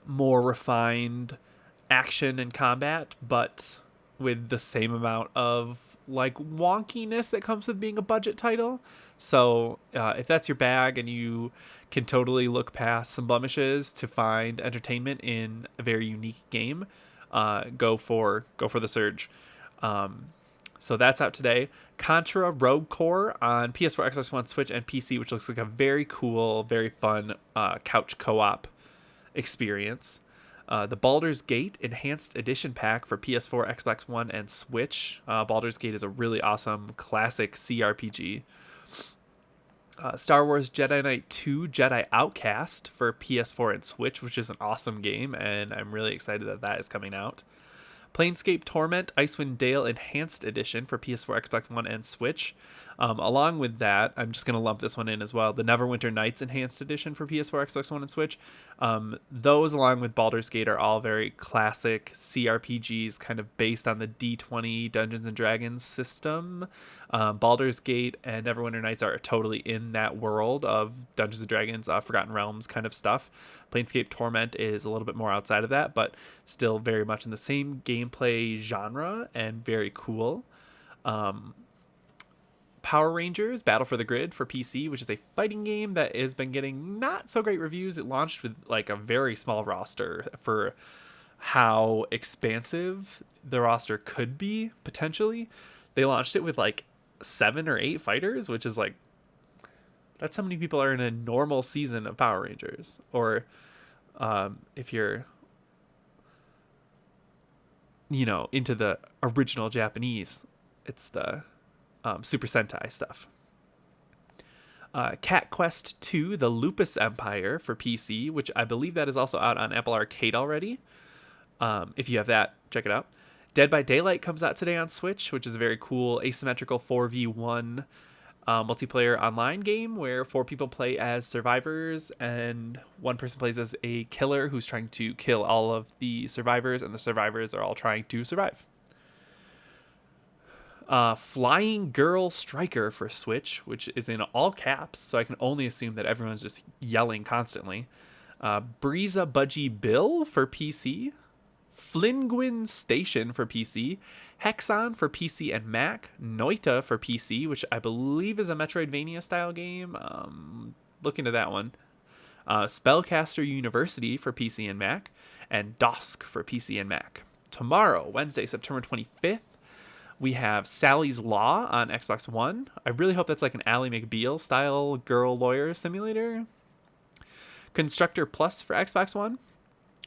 S1: more refined action and combat, but with the same amount of like wonkiness that comes with being a budget title. So if that's your bag and you can totally look past some blemishes to find entertainment in a very unique game, go for The Surge. So that's out today. Contra Rogue Core on PS4, Xbox One, Switch, and PC, which looks like a very cool, very fun couch co-op experience. The Baldur's Gate Enhanced Edition Pack for PS4, Xbox One, and Switch. Baldur's Gate is a really awesome classic CRPG. Star Wars Jedi Knight 2 Jedi Outcast for PS4 and Switch, which is an awesome game, and I'm really excited that that is coming out. Planescape Torment Icewind Dale Enhanced Edition for PS4, Xbox One, and Switch. Along with that, I'm just going to lump this one in as well. The Neverwinter Nights Enhanced Edition for PS4, Xbox One, and Switch. Those, along with Baldur's Gate, are all very classic CRPGs, kind of based on the D20 Dungeons and Dragons system. Baldur's Gate and Neverwinter Nights are totally in that world of Dungeons and Dragons, Forgotten Realms kind of stuff. Planescape Torment is a little bit more outside of that, but still very much in the same gameplay genre and very cool. Power Rangers Battle for the Grid for PC, which is a fighting game that has been getting not so great reviews. It launched with like a very small roster for how expansive the roster could be potentially. They launched it with like 7 or 8 fighters, which is like, that's how many people are in a normal season of Power Rangers. Or if you're, into the original Japanese, it's the Super Sentai stuff. Cat Quest 2, The Lupus Empire for PC, which I believe that is also out on Apple Arcade already. If you have that, check it out. Dead by Daylight comes out today on Switch, which is a very cool asymmetrical 4v1 multiplayer online game where 4 people play as survivors and 1 person plays as a killer who's trying to kill all of the survivors, and the survivors are all trying to survive. Flying Girl Striker for Switch, which is in all caps, so I can only assume that everyone's just yelling constantly. Breeza Budgie Bill for PC. Flingwin Station for PC. Hexon for PC and Mac. Noita for PC, which I believe is a Metroidvania style game. Look into that one. Spellcaster University for PC and Mac. And Dosk for PC and Mac. Tomorrow, Wednesday, September 25th, we have Sally's Law on Xbox One. I really hope that's like an Ally McBeal style girl lawyer simulator. Constructor Plus for Xbox One.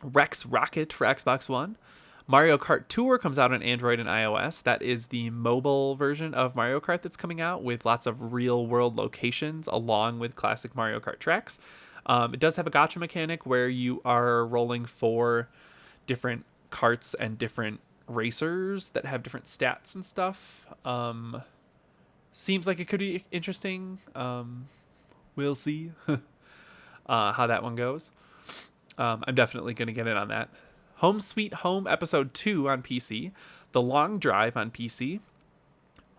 S1: Rex Rocket for Xbox One. Mario Kart Tour comes out on Android and iOS. That is the mobile version of Mario Kart that's coming out with lots of real world locations along with classic Mario Kart tracks. It does have a gacha mechanic where you are rolling for different karts and different racers that have different stats and stuff. Seems like it could be interesting. We'll see how that one goes. I'm definitely going to get in on that. Home Sweet Home Episode 2 on PC. The Long Drive on PC.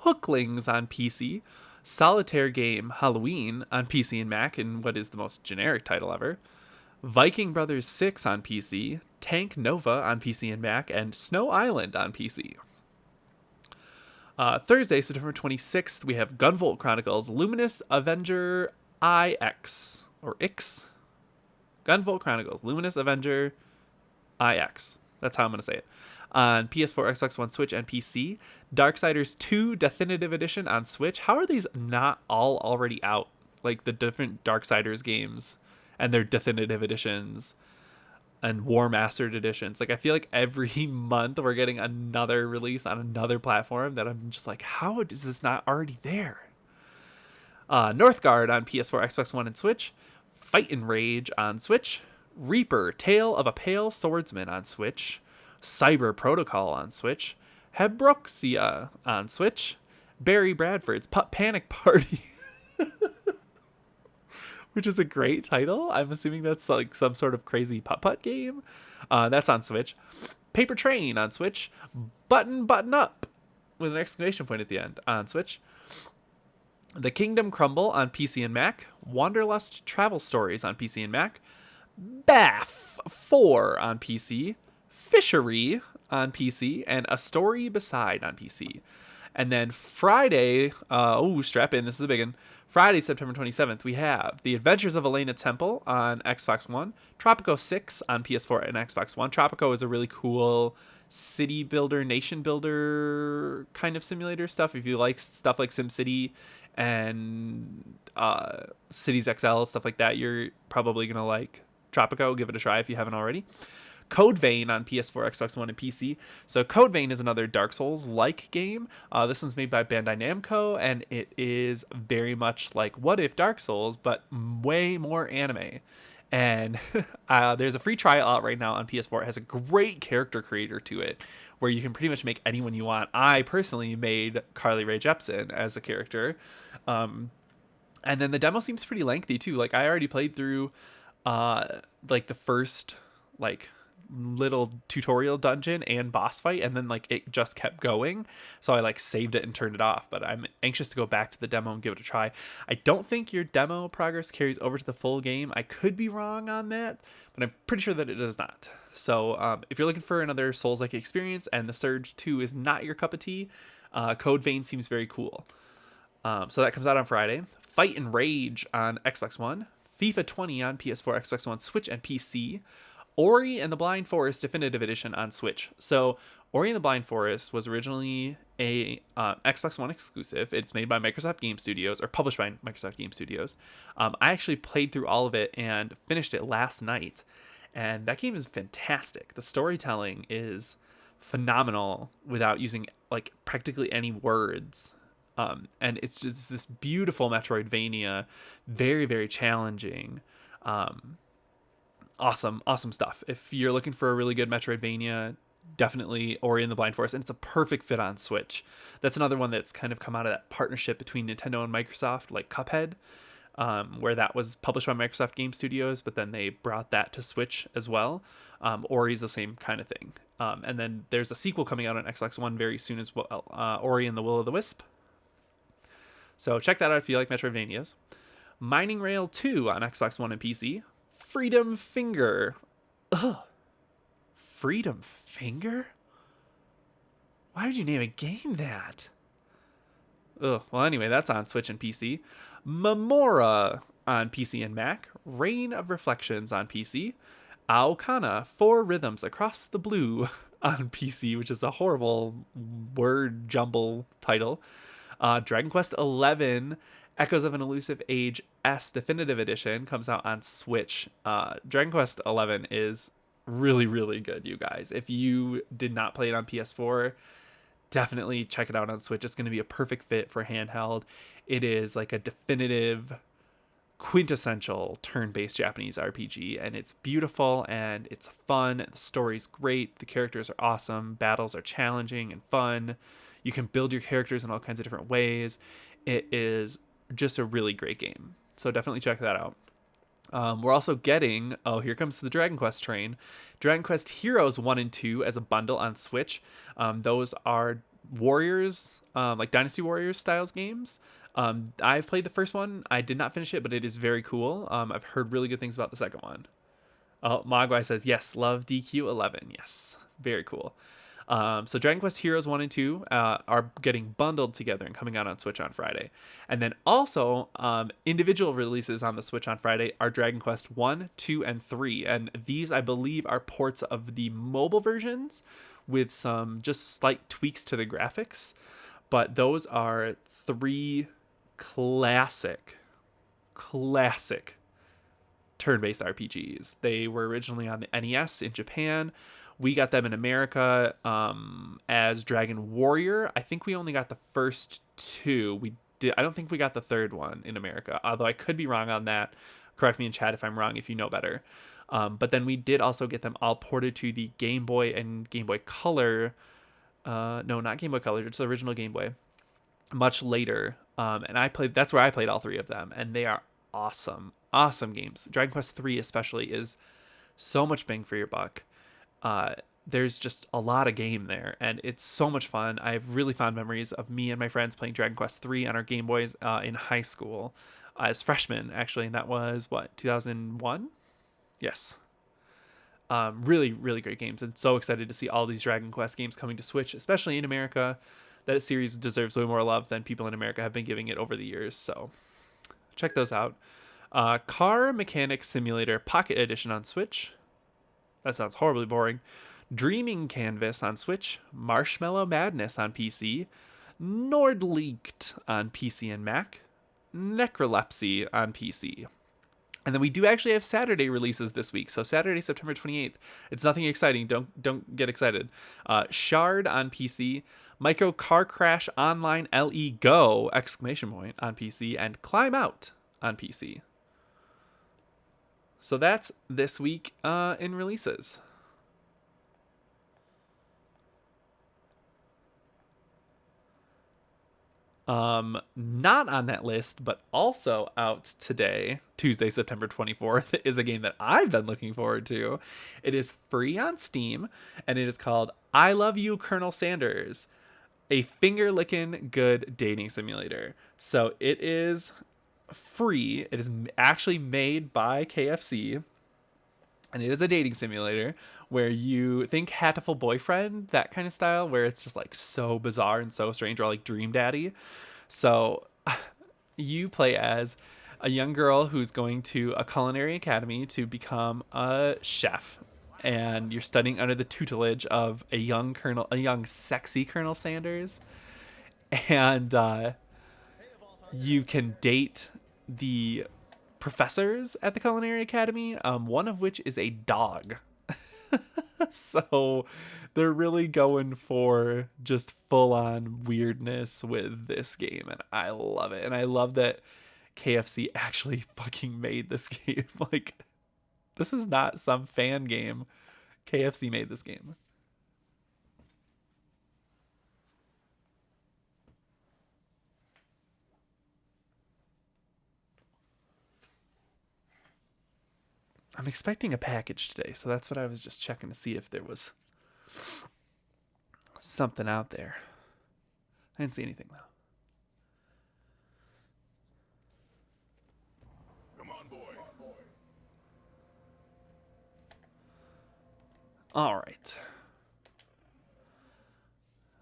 S1: Hooklings on PC. Solitaire Game Halloween on PC and Mac in what is the most generic title ever. Viking Brothers 6 on PC. Tank Nova on PC and Mac. And Snow Island on PC. Thursday, September 26th, we have Gunvolt Chronicles Luminous Avenger IX. Or Ix. Gunvolt Chronicles Luminous Avenger IX. That's how I'm going to say it. On PS4, Xbox One, Switch, and PC. Darksiders 2 Definitive Edition on Switch. How are these not all already out? Like the different Darksiders games and their definitive editions and War Mastered editions. Like I feel like every month we're getting another release on another platform that I'm just like, how is this not already there? Northgard on PS4, Xbox One, and Switch. Fight and Rage on Switch. Reaper, Tale of a Pale Swordsman on Switch. Cyber Protocol on Switch. Hebroxia on Switch. Barry Bradford's Putt Panic Party. Which is a great title. I'm assuming that's like some sort of crazy putt-putt game. That's on Switch. Paper Train on Switch. Button Up with an exclamation point at the end on Switch. The Kingdom Crumble on PC and Mac. Wanderlust Travel Stories on PC and Mac. Bath 4 on PC. Fishery on PC. And A Story Beside on PC. And then Friday, strap in, this is a big one. Friday, September 27th, we have The Adventures of Elena Temple on Xbox One. Tropico 6 on PS4 and Xbox One. Tropico is a really cool city builder, nation builder kind of simulator stuff. If you like stuff like SimCity and Cities XL, stuff like that, you're probably going to like Tropico. Give it a try if you haven't already. Code Vein on PS4, Xbox One, and PC. So Code Vein is another Dark Souls-like game. This one's made by Bandai Namco, and it is very much like What If Dark Souls, but way more anime. And there's a free trial out right now on PS4. It has a great character creator to it, where you can pretty much make anyone you want. I personally made Carly Rae Jepsen as a character. And then the demo seems pretty lengthy too. Like I already played through like the first like little tutorial dungeon and boss fight, and then like it just kept going, so I like saved it and turned it off. But I'm anxious to go back to the demo and give it a try. I don't think your demo progress carries over to the full game. I could be wrong on that, but I'm pretty sure that it does not. So if you're looking for another Souls-like experience and the Surge 2 is not your cup of tea, Code Vein seems very cool. So that comes out on Friday. Fight and Rage on Xbox One, FIFA 20 on PS4, Xbox One, Switch, and PC. Ori and the Blind Forest Definitive Edition on Switch. So Ori and the Blind Forest was originally a Xbox One exclusive. It's made by Microsoft Game Studios, or published by Microsoft Game Studios. I actually played through all of it and finished it last night, and that game is fantastic. The storytelling is phenomenal without using like practically any words. And it's just this beautiful Metroidvania, very, very challenging. Awesome stuff. If you're looking for a really good Metroidvania, definitely Ori and the Blind Forest, and it's a perfect fit on Switch. That's another one that's kind of come out of that partnership between Nintendo and Microsoft, like Cuphead, where that was published by Microsoft Game Studios, but then they brought that to Switch as well. Ori's the same kind of thing. And then there's a sequel coming out on Xbox One very soon as well, Ori and the Will of the Wisp. So check that out if you like Metroidvanias. Mining Rail 2 on Xbox One and PC. Freedom Finger. Ugh. Freedom Finger? Why would you name a game that? Ugh. Well, anyway, that's on Switch and PC. Memora on PC and Mac. Reign of Reflections on PC. Aokana, Four Rhythms Across the Blue on PC, which is a horrible word jumble title. Dragon Quest XI, Echoes of an Elusive Age S Definitive Edition comes out on Switch. Dragon Quest XI is really, really good, you guys. If you did not play it on PS4, definitely check it out on Switch. It's going to be a perfect fit for handheld. It is like a definitive, quintessential turn-based Japanese RPG, and it's beautiful and it's fun. The story's great. The characters are awesome. Battles are challenging and fun. You can build your characters in all kinds of different ways. It is just a really great game. So definitely check that out. We're also getting, here comes the Dragon Quest train, Dragon Quest Heroes 1 and 2 as a bundle on Switch. Those are Warriors, like Dynasty Warriors styles games. I've played the first one. I did not finish it, but it is very cool. I've heard really good things about the second one. Oh, Mogwai says, yes, love DQ11. Yes, very cool. So Dragon Quest Heroes 1 and 2 are getting bundled together and coming out on Switch on Friday. And then also individual releases on the Switch on Friday are Dragon Quest 1, 2, and 3. And these, I believe, are ports of the mobile versions with some just slight tweaks to the graphics. But those are three classic turn-based RPGs. They were originally on the NES in Japan. We got them in America as Dragon Warrior. I think we only got the first two. I don't think we got the third one in America, although I could be wrong on that. Correct me in chat if I'm wrong, if you know better. But then we did also get them all ported to the Game Boy and Game Boy Color. No, not Game Boy Color, it's the original Game Boy. Much later. And that's where I played all three of them. And they are awesome games. Dragon Quest 3 especially is so much bang for your buck. There's just a lot of game there, and it's so much fun. I have really fond memories of me and my friends playing Dragon Quest 3 on our Game Boys in high school as freshmen, actually, and that was, 2001? Yes. Really, really great games, and so excited to see all these Dragon Quest games coming to Switch, especially in America. That series deserves way more love than people in America have been giving it over the years, so check those out. Car Mechanic Simulator Pocket Edition on Switch. That sounds horribly boring. Dreaming Canvas on Switch. Marshmallow Madness on PC. Nordleaked on PC and Mac. Necrolepsy on PC. And then we do actually have Saturday releases this week. So Saturday, September 28th. It's nothing exciting. Don't get excited. Shard on PC, Micro Car Crash Online LE Go exclamation point on PC, and Climb Out on PC. So that's this week in releases. Not on that list, but also out today, Tuesday, September 24th, is a game that I've been looking forward to. It is free on Steam, and it is called I Love You, Colonel Sanders, a finger-licking good dating simulator. So it is free. It is actually made by KFC, and it is a dating simulator where you think Hatful Boyfriend, that kind of style, where it's just like so bizarre and so strange, or like Dream Daddy. So you play as a young girl who's going to a culinary academy to become a chef, and you're studying under the tutelage of a young sexy Colonel Sanders, and you can date the professors at the culinary academy, one of which is a dog. So they're really going for just full on weirdness with this game, and I love it. And I love that KFC actually fucking made this game. Like, this is not some fan game. KFC made this game. I'm expecting a package today, so that's what I was just checking to see if there was something out there. I didn't see anything, though.
S2: Come on, boy.
S1: All right.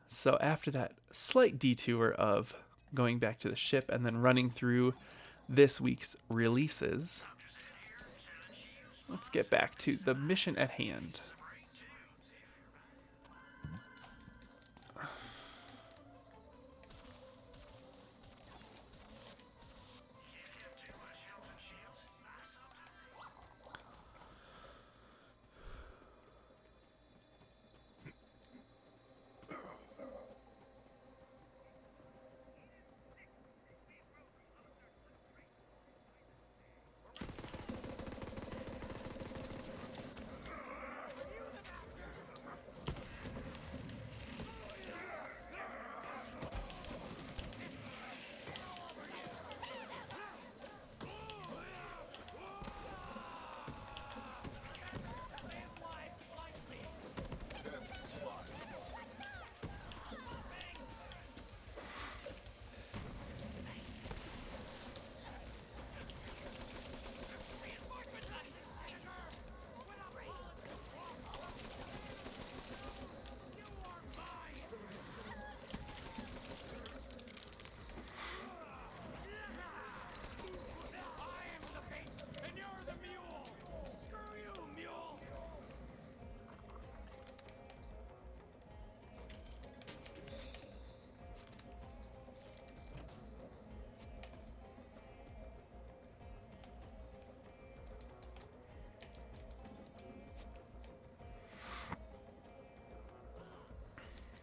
S1: So after that slight detour of going back to the ship and then running through this week's releases, let's get back to the mission at hand.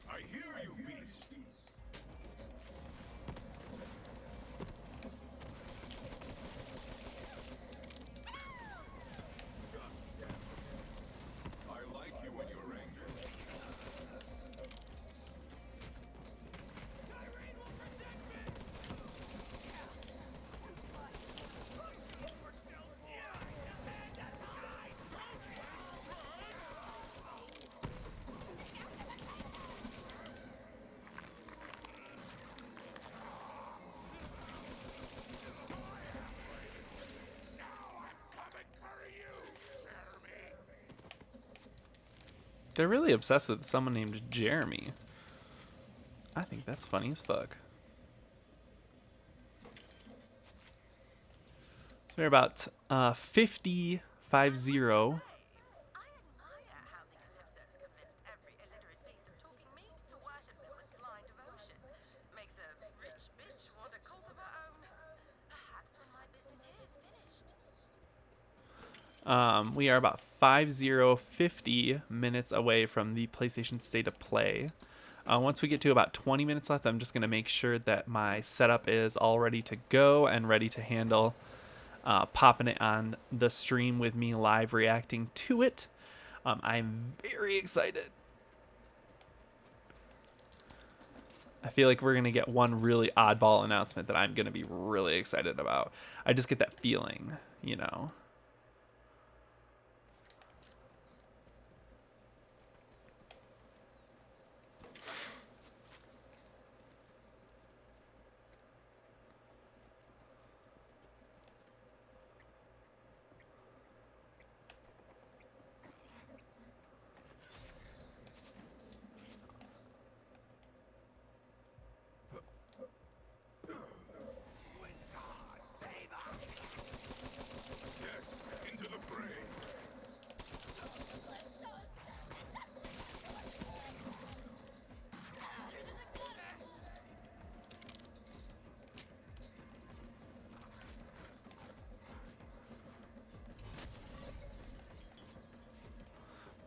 S2: I hear you, beast. I like you when you're angry.
S1: They're really obsessed with someone named Jeremy. I think that's funny as fuck. So we're about 50.
S7: I admire how the Calypsos convinced every illiterate piece of talking meat to worship them with blind devotion. Makes a rich bitch want a cult of her own. Perhaps when my business here is finished.
S1: We are about 50 minutes away from the PlayStation State of Play. Once we get to about 20 minutes left, I'm just going to make sure that my setup is all ready to go and ready to handle popping it on the stream with me live reacting to it. I'm very excited. I feel like we're going to get one really oddball announcement that I'm going to be really excited about. I just get that feeling, you know.
S2: Yes, into the fray.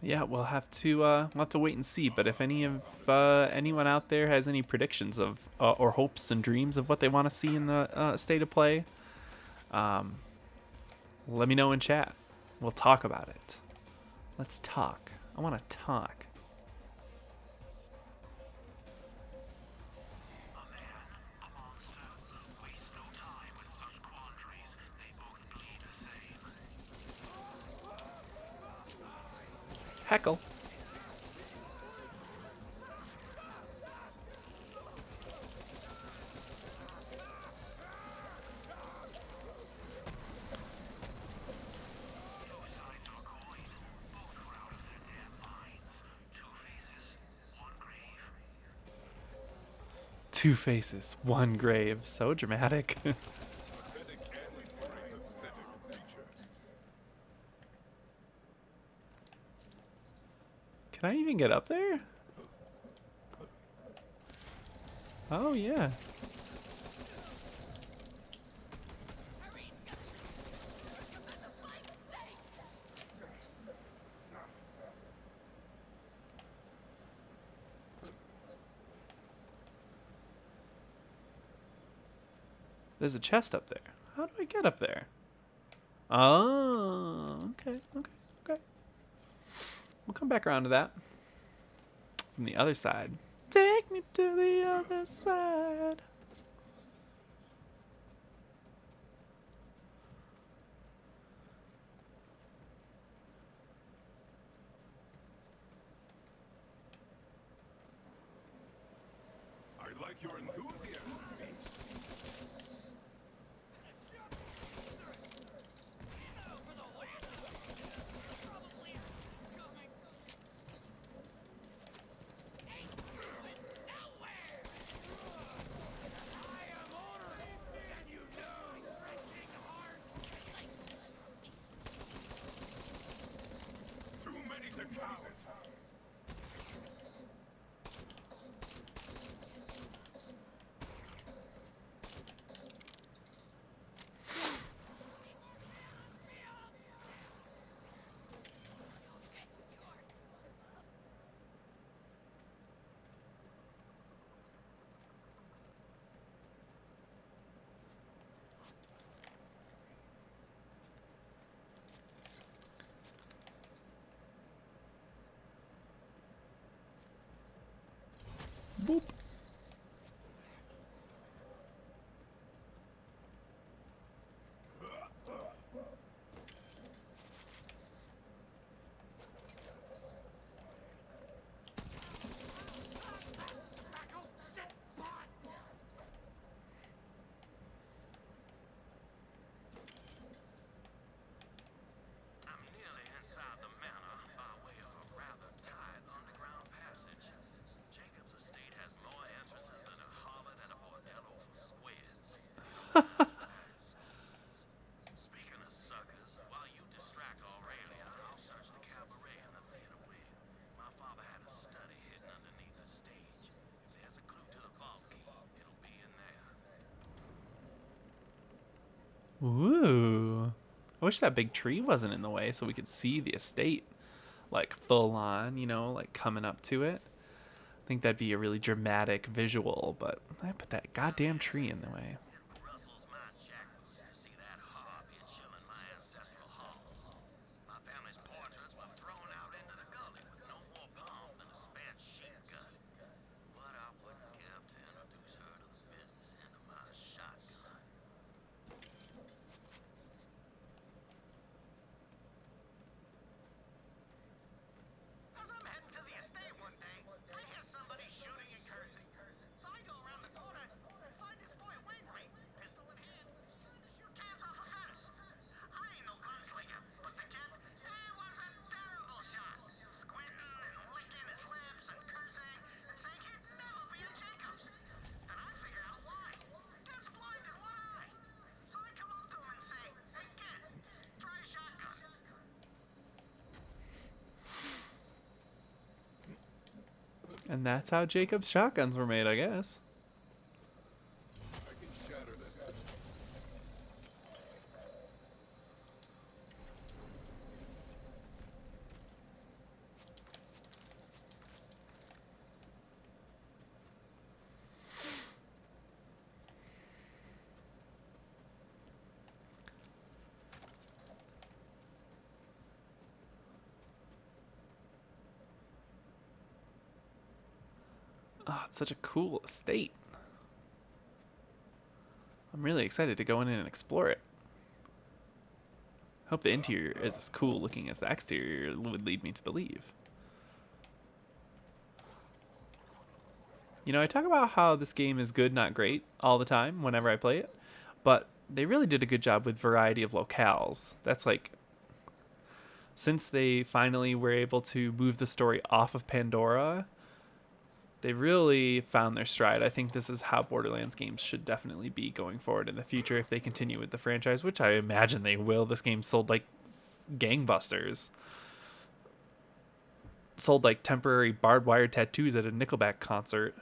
S1: Yeah, we'll have to wait and see. But if anyone out there has any predictions of or hopes and dreams of what they want to see in the State of Play, let me know in chat. We'll talk about it. Let's talk. I want to talk.
S2: A man, a monster. Waste no time with such quandaries. They both bleed the same.
S1: Heckle.
S2: Two sides of a coin. Both were out of their damn minds. Two faces, one grave.
S1: Two faces, one grave. So dramatic.
S2: Pathetic end for a pathetic creature.
S1: Can I even get up there? Oh, yeah. There's a chest up there. How do I get up there? Oh, okay. We'll come back around to that. From the other side. Take me to the other side.
S2: I like your enthusiasm, Beast. Too many to count.
S1: Boop.
S2: I'm nearly inside the manor by way of a rather tight underground passage. Jacob's estate has more entrances than a harlot and a bordello for squids. Speaking of suckers, while you distract Aurelia, I'll search the cabaret and the theater wing. My father had a study hidden underneath the stage. If there's a clue to the vault key, it'll be in there.
S1: Ooh. I wish that big tree wasn't in the way so we could see the estate, like, full on, you know, like, coming up to it. I think that'd be a really dramatic visual, but I put that goddamn tree in the way.
S2: It rustles my jackboots to see that harpy chilling my ancestral halls. My family's portraits were thrown out into the gully with no more pomp than a spent sheep gut. But I wouldn't give to introduce her to the business end of my shotgun. As I'm heading to the estate one day, I hear somebody shooting and cursing. So I go around the corner and find this boy Wainwright, pistol in hand, trying to shoot cans off a fence. I ain't no gunslinger, but the kid, he was a terrible shot. Squinting and licking his lips and cursing and saying he'd never be a Jacobs. Then I figure out why. Kid's blind in one eye. So I come up to him and say, hey kid, try a shotgun.
S1: And that's how Jacob's shotguns were made, I guess. Oh, it's such a cool estate. I'm really excited to go in and explore it. Hope the interior is as cool looking as the exterior would lead me to believe. You know, I talk about how this game is good, not great, all the time whenever I play it, but they really did a good job with variety of locales. That's like, since they finally were able to move the story off of Pandora, they really found their stride. I think this is how Borderlands games should definitely be going forward in the future if they continue with the franchise, which I imagine they will. This game sold like gangbusters. Sold like temporary barbed wire tattoos at a Nickelback concert.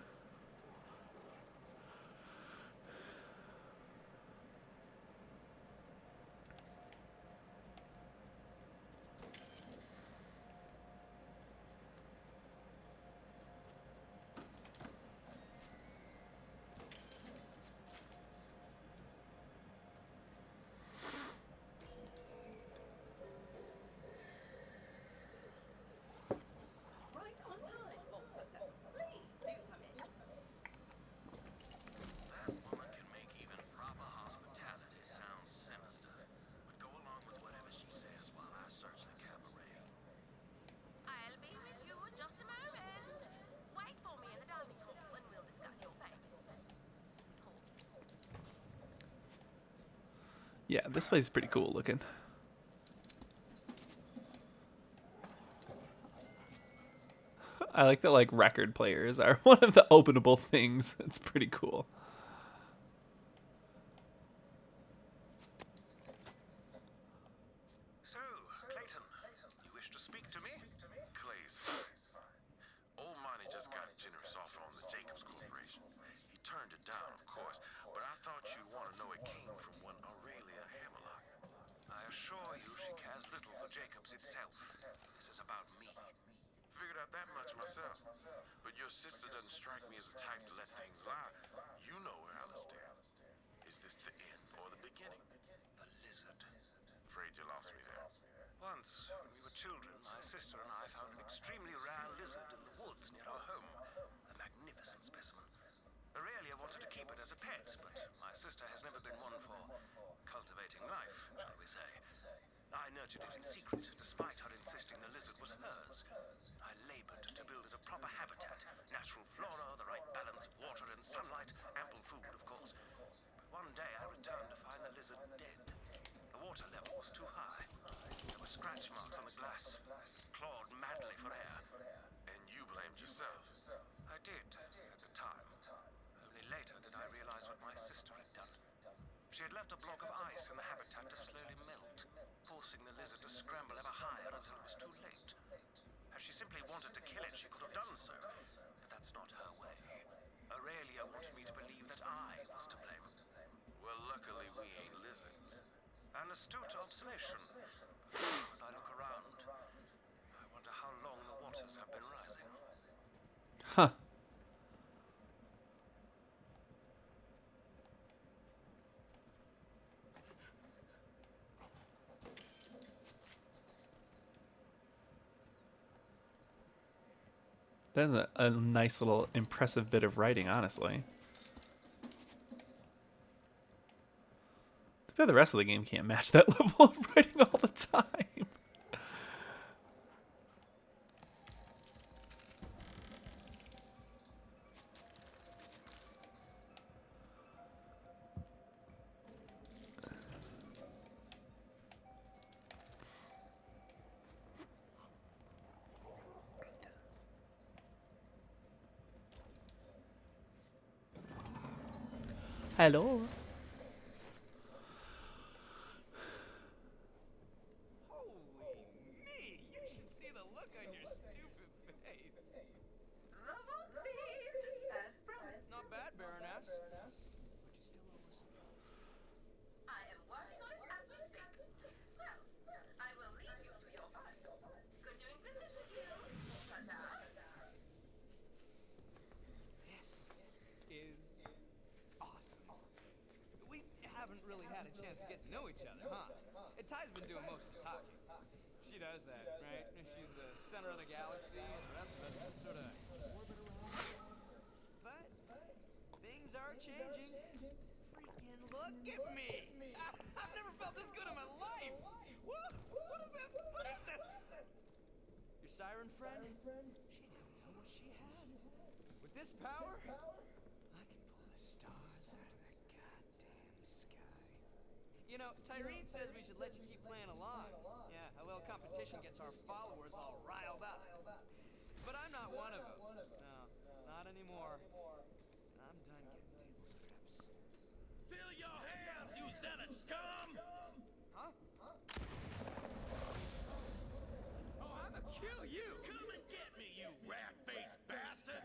S7: Right on time, Vault Hunter. Please do come in.
S2: That woman can make even proper hospitality sound sinister. But go along with whatever she says while I search the cabaret.
S7: I'll be with you in just a moment. Wait for me in the dining hall and we'll discuss your payment.
S1: Yeah, this place is pretty cool looking. I like that like record players are one of the openable things. It's pretty cool.
S2: So, Clayton, you wish to speak to me? Clay's fine. Old Monty just got a generous offer on the Jacobs Corporation. He turned it down, of course, but I thought you'd want to know it came from one Aurelia Hammerlock. I assure you she cares little for Jacobs itself. This is about me. Figured out that much myself. But your sister doesn't strike me as the type to let things lie. You know her, Alistair. Is this the end or the beginning? The lizard. Afraid you lost me there.
S8: Once, when we were children, my sister and I found an extremely rare lizard in the woods near our home. A magnificent specimen. Aurelia wanted to keep it as a pet, but my sister has never been one for cultivating life, shall we say. I nurtured it in secret, despite her insisting the lizard was hers. I labored to build it a proper habitat, natural flora, the right balance of water and sunlight, ample food, of course. But one day I returned to find the lizard dead. The water level was too high. There were scratch marks on the glass, clawed madly for air.
S2: And you blamed yourself.
S8: I did, at the time. Only later did I realize what my sister had done. She had left a block of ice in the habitat to slowly melt, forcing the lizard to scramble ever higher until it was too late. Had she simply wanted to kill it, she could have done so, but that's not her way. Aurelia wanted me to believe that I was to blame.
S2: Well, luckily we ain't lizards.
S8: And An astute observation. As I look around, I wonder how long the waters have been rising.
S1: Huh. That's a nice little impressive bit of writing, honestly. Too bad the rest of the game can't match that level of writing all the time. Hello.
S3: Holy me! You should see the look on your stupid face.
S7: As promised,
S3: Not bad, Baroness. But you still owe us a bill.
S7: I am working on it as we speak. Well, I will leave you to your fun. Good doing business with you, Tata.
S3: This is awesome. We haven't really had a chance to get to know each other, huh? Ty's been doing most of the talking. She does that, right? She's the center of the galaxy, and the rest of us just sort of orbit around. But things are changing. Freaking look at me! I've never felt this good in my life! What is this? What is this? Your siren friend? She didn't know what she had. With this power, I can pull the stars out of the goddamn sky. You know, Tyrene says we should let you keep playing along. Yeah, a little competition gets our followers all riled up. But I'm not one of them. No, not anymore. I'm done getting table scraps.
S2: Fill your hands, you zealot scum!
S3: Huh? Oh, I'ma kill you!
S2: Come and get me, you rat-faced bastard!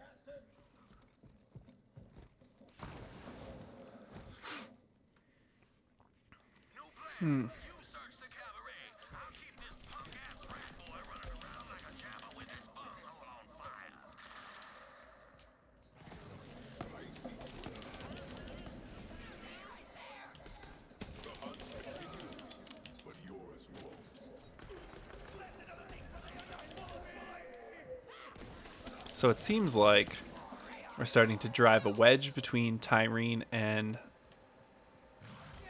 S2: No plan. You search the cabaret. I'll keep this punk-ass rat boy running around like a jabber with his bunghole on fire.
S1: So it seems like we're starting to drive a wedge between Tyrene and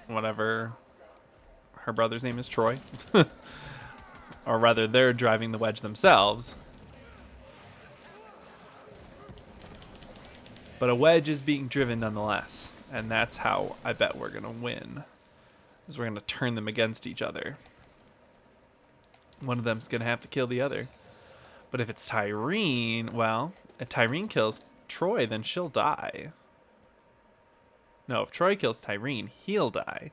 S1: whatever her brother's name is, Troy. Or rather, they're driving the wedge themselves. But a wedge is being driven nonetheless. And that's how I bet we're going to win. Is we're going to turn them against each other. One of them's going to have to kill the other. But if it's Tyrene, well, if Tyrene kills Troy, then she'll die. No, if Troy kills Tyrene, he'll die.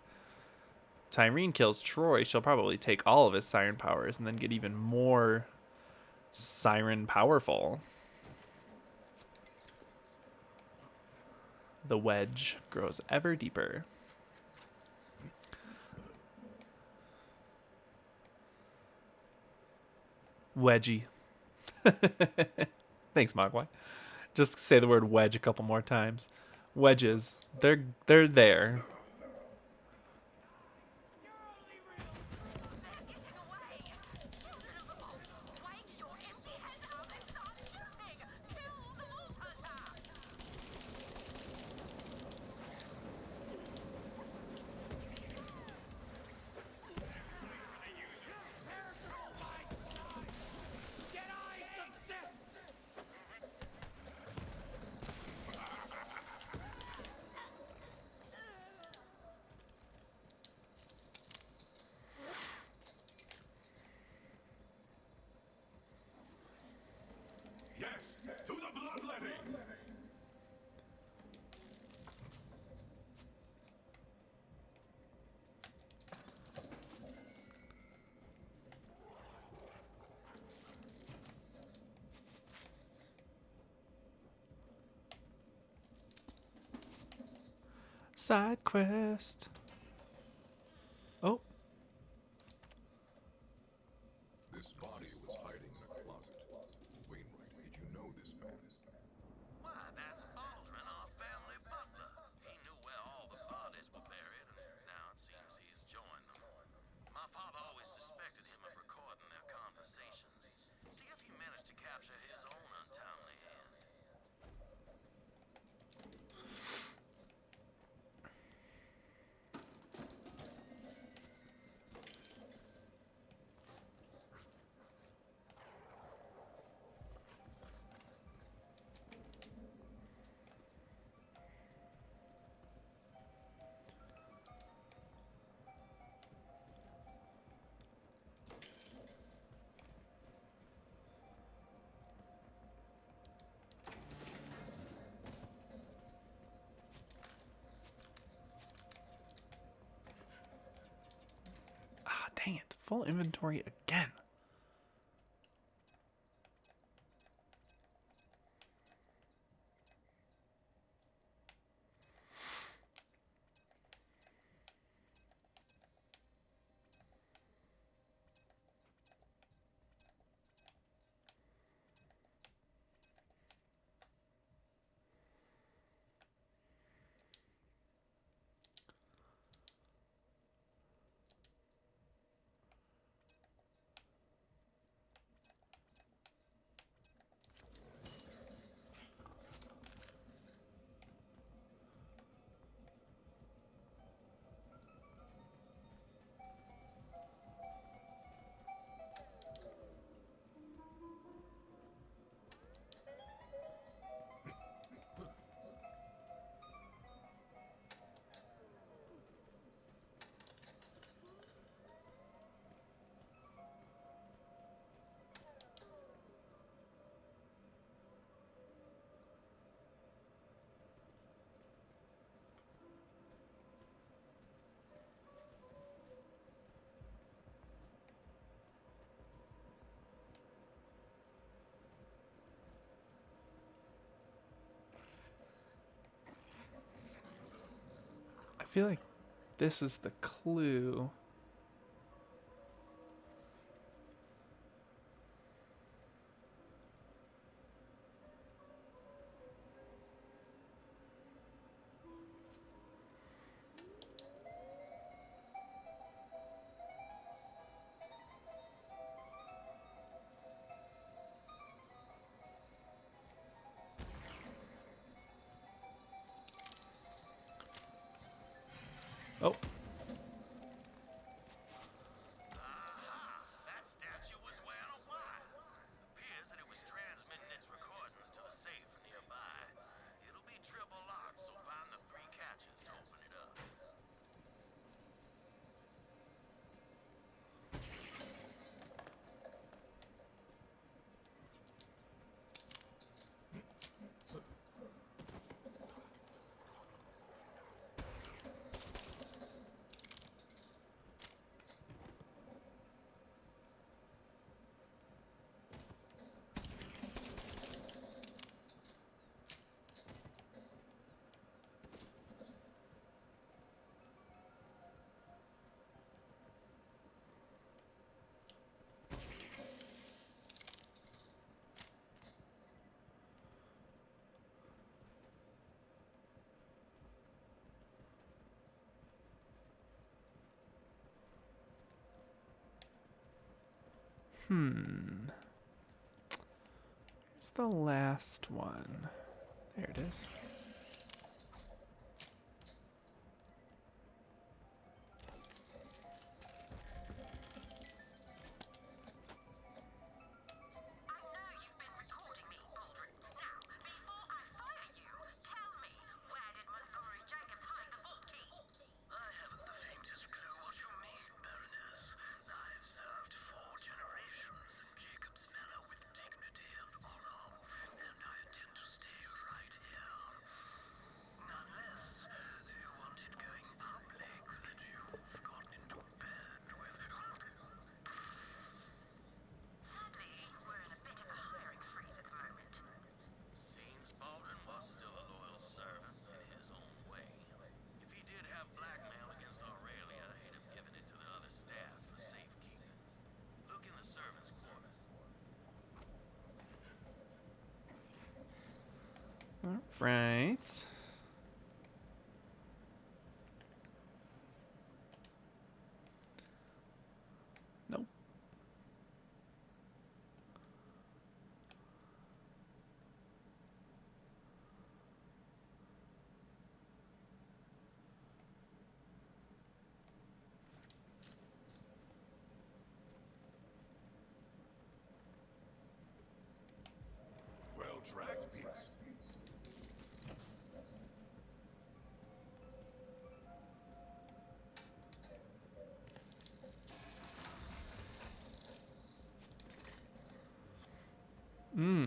S1: Tyrene kills Troy, she'll probably take all of his siren powers and then get even more siren powerful. The wedge grows ever deeper. Wedgie. Thanks, Mogwai. Just say the word wedge a couple more times. Wedges. They're there.
S7: They're getting away! Children of the vault, wake your empty head up and start shooting! Kill the vault hunter!
S2: Yes, to the bloodletting!
S1: Side quest. Oh, full inventory again. I feel like this is the clue. Oh.
S2: Aha! That statue was wearing a wire. Appears that it was transmitting its recordings to the safe nearby. It'll be triple locked, so find the 3 catches to open it up.
S1: Where's the last one? There it is.
S7: I know you've been recording me, Baldwin. Now, before I fire you, tell me, where did Montgomery Jacobs hide the vault key?
S2: I haven't the faintest clue what you mean, Baroness. I've served 4 generations in Jacob's Manor with dignity and honor, and I intend to stay right here. Unless you want it going public that you've gotten into bed with...
S7: Sadly, we're in a bit of a hiring freeze at the moment.
S2: Seems Baldwin was still a loyal servant in his own way. If he did have blackmail against Aurelia, he'd have given it to the other staff for safekeeping. Look in the servants' quarters.
S1: All right. Nope.
S3: Well tracked, beast.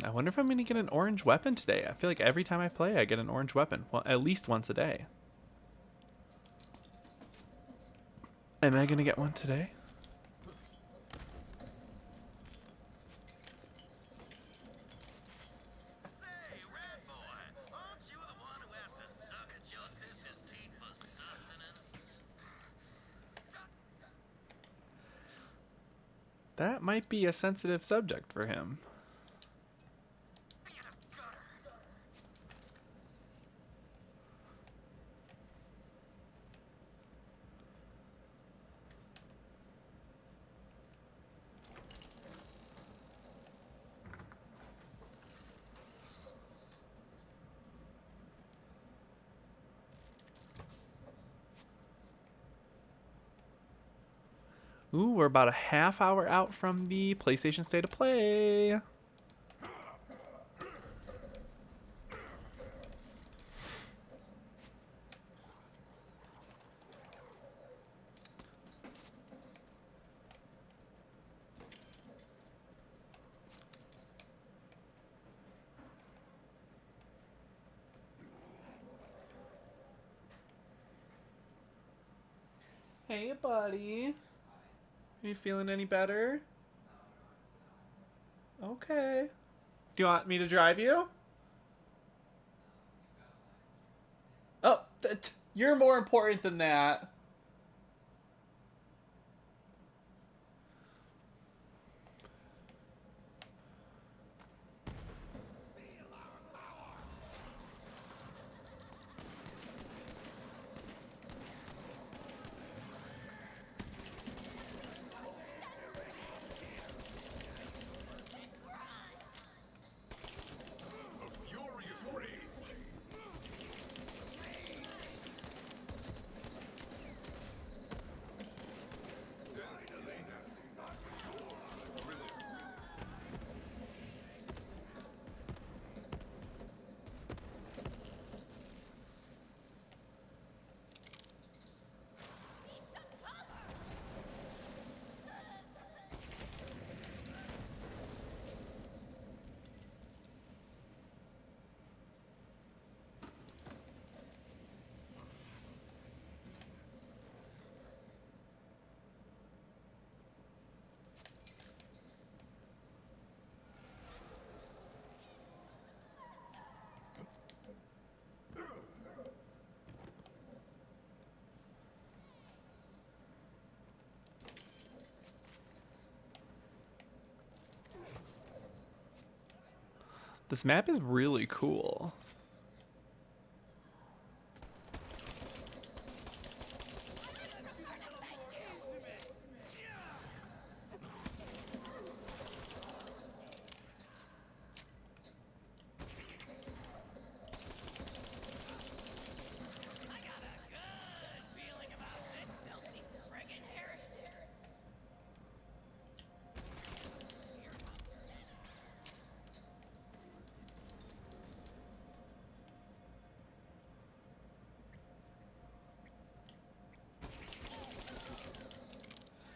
S1: I wonder if I'm going to get an orange weapon today. I feel like every time I play, I get an orange weapon. Well, at least once a day. Am I going to get one today? That might be a sensitive subject for him.
S8: Be in a gutter.
S1: Ooh, we're about a half hour out from the PlayStation State of Play. Hey, buddy. Are you feeling any better? Okay. Do you want me to drive you? Oh, you're more important than that.
S3: Furious rage.
S1: This map is really cool.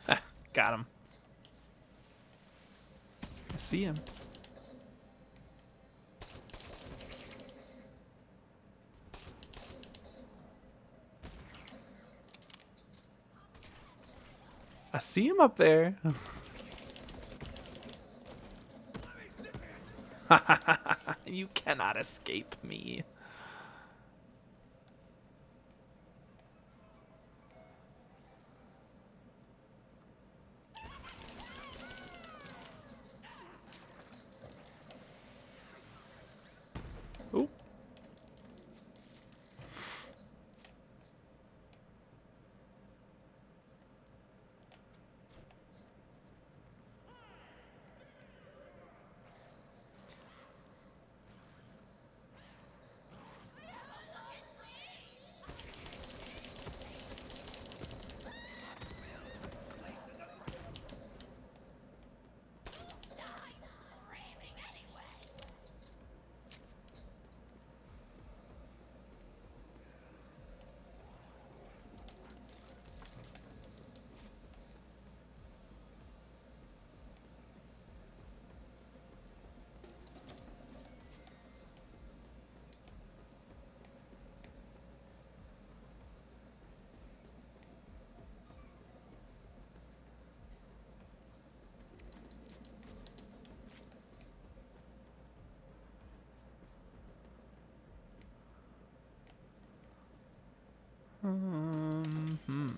S1: Ah, got him. I see him. I see him up there. You cannot escape me. Oop. Hmm.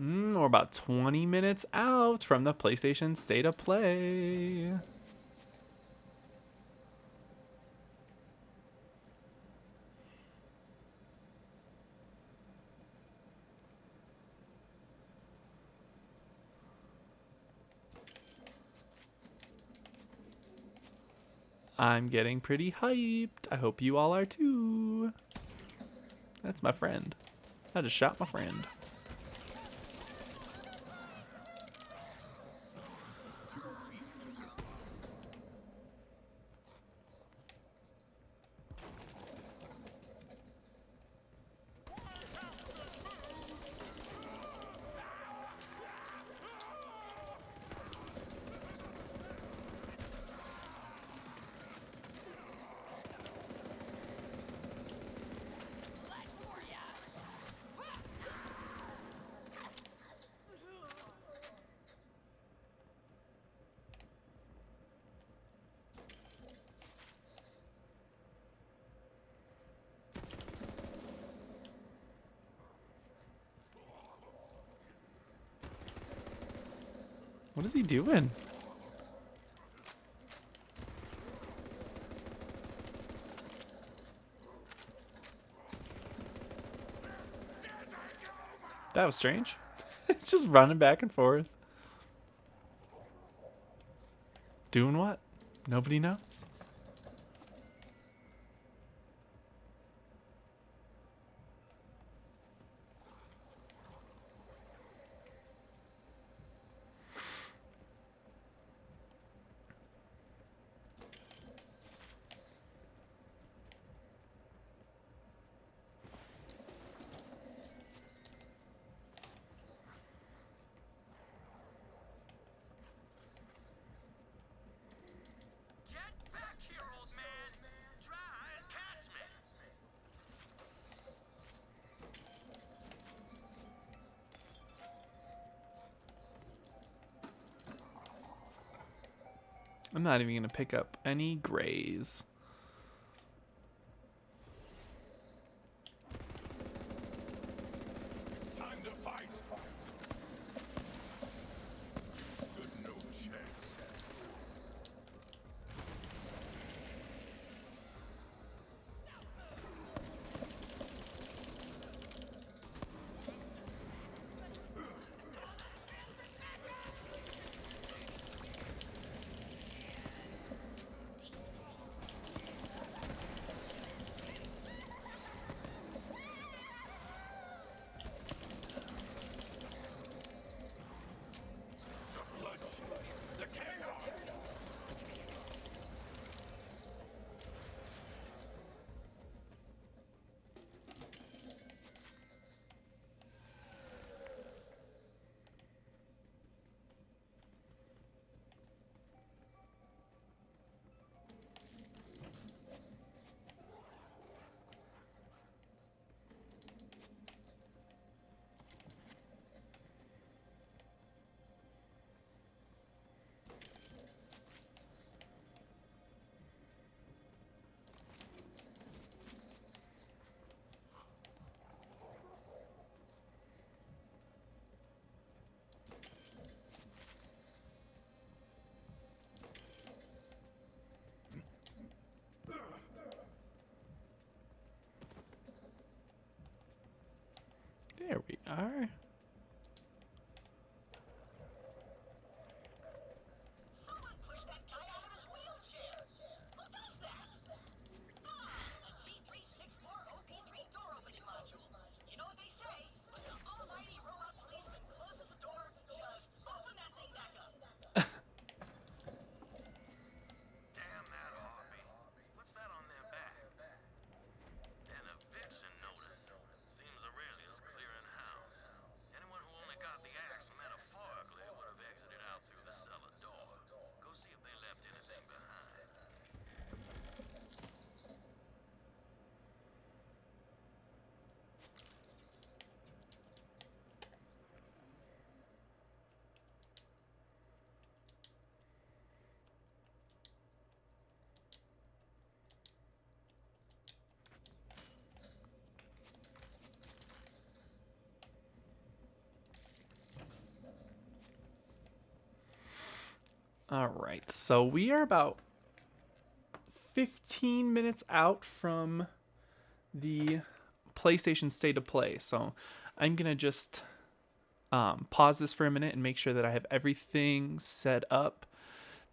S1: We're about 20 minutes out from the PlayStation State of Play. I'm getting pretty hyped. I hope you all are too. That's my friend. I just shot my friend. What is he doing? That was strange. Just running back and forth. Doing what? Nobody knows.
S2: Get back here, old man! Try and catch me!
S1: I'm not even gonna pick up any grays.
S3: Time to fight. Stood no chance. The bloodshed, the chaos.
S1: There we are.
S5: Someone pushed that guy out of his wheelchair. Who does that? A G364 OP3 door opening module. You know what they say? When the almighty robot policeman closes the door, just open that thing back up.
S2: Damn that harpy. What's that on their back? An eviction notice. Seems Aurelia's clearing house.
S1: All right, so we are about 15 minutes out from the PlayStation State of Play. So I'm going to just pause this for a minute and make sure that I have everything set up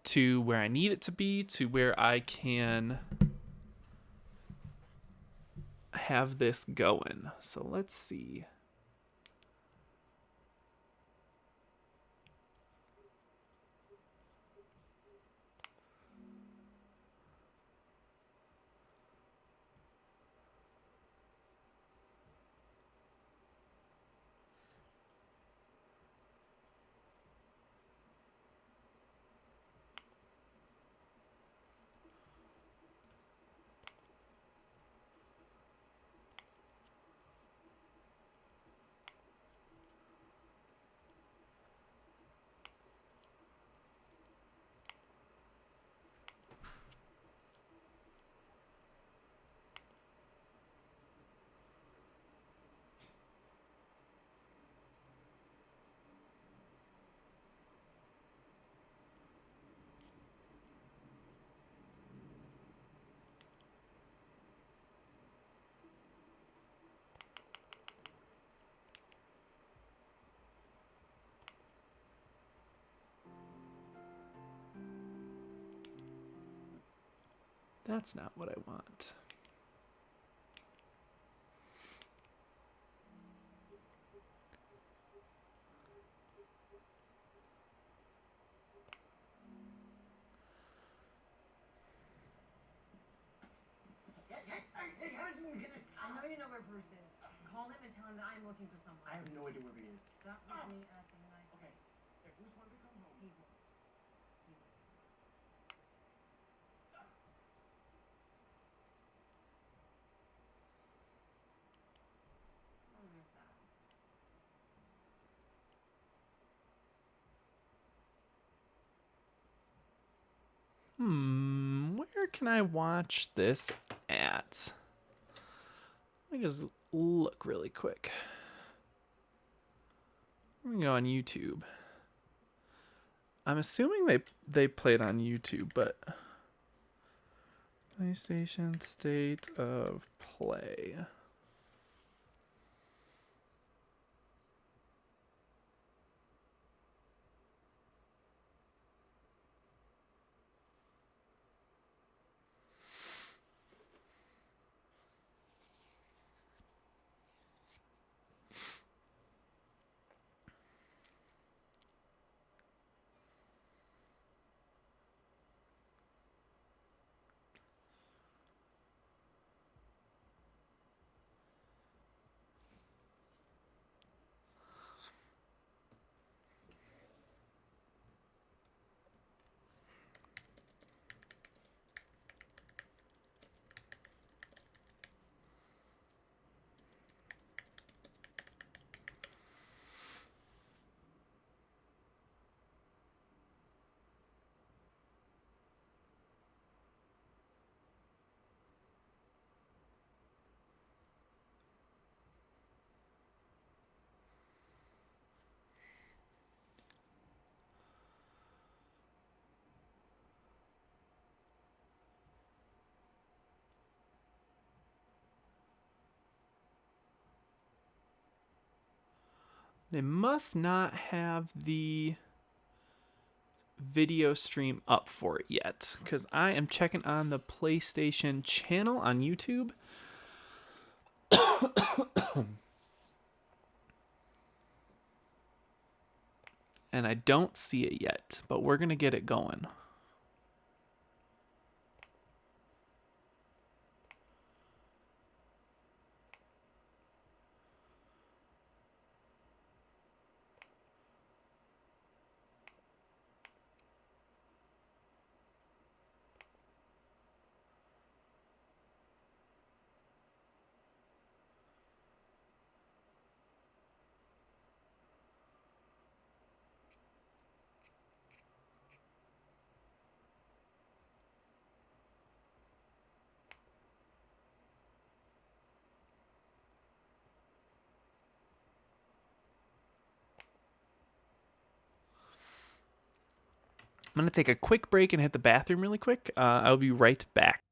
S1: to where I need it to be, to where I can have this going. So let's see. That's not what I want.
S9: I know you know where Bruce is. Call him and tell him that I'm looking for someone.
S10: I have no idea where he is.
S9: That was me asking nicely.
S10: Okay, if Bruce wanted to come home,
S9: He won't. He won't. What's wrong with that?
S1: Where can I watch this at? Let me just look really quick. I'm gonna go on YouTube. I'm assuming they played on YouTube, but PlayStation State of Play. They must not have the video stream up for it yet, because I am checking on the PlayStation channel on YouTube. And I don't see it yet, but we're going to get it going. I'm going to take a quick break and hit the bathroom really quick. I'll be right back.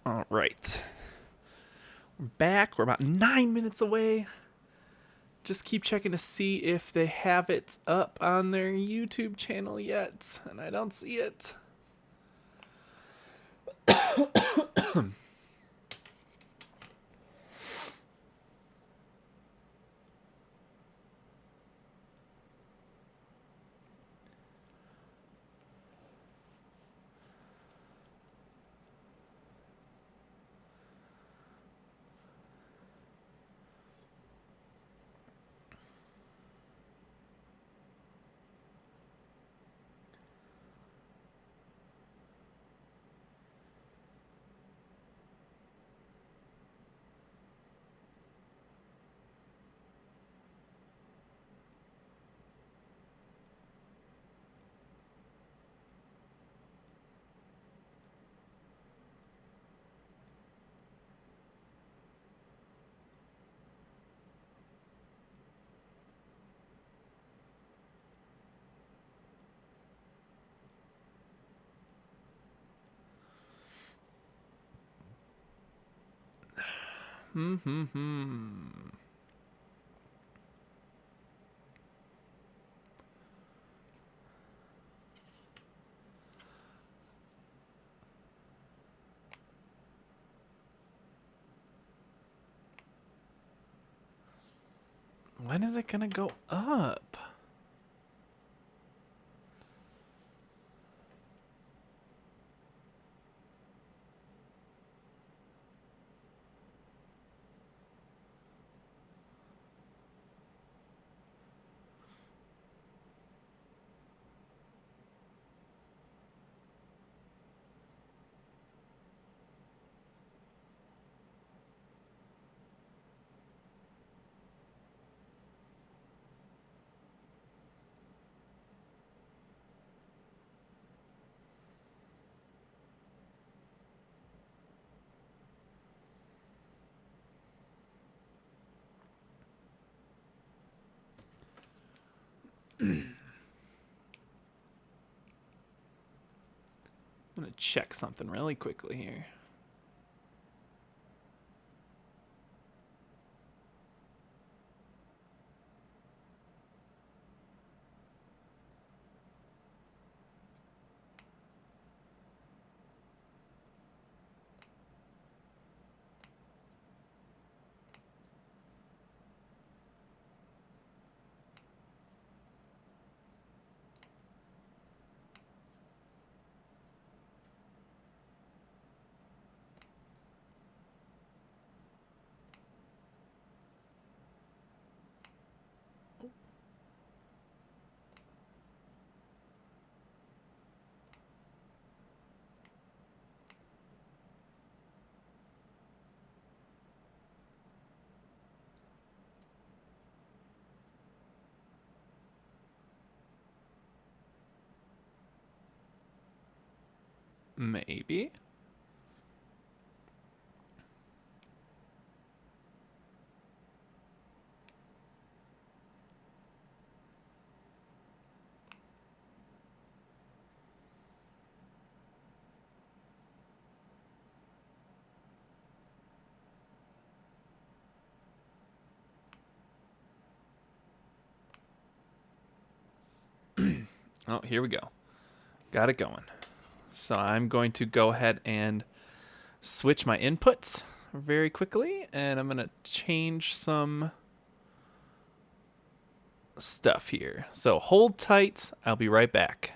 S1: All right. We're back. We're about 9 minutes away. Just keep checking to see if they have it up on their YouTube channel yet, and I don't see it. When is it gonna go up? I'm gonna check something really quickly here. Maybe. Oh, here we go. Got it going. So I'm going to go ahead and switch my inputs very quickly, and I'm going to change some stuff here. So hold tight. I'll be right back.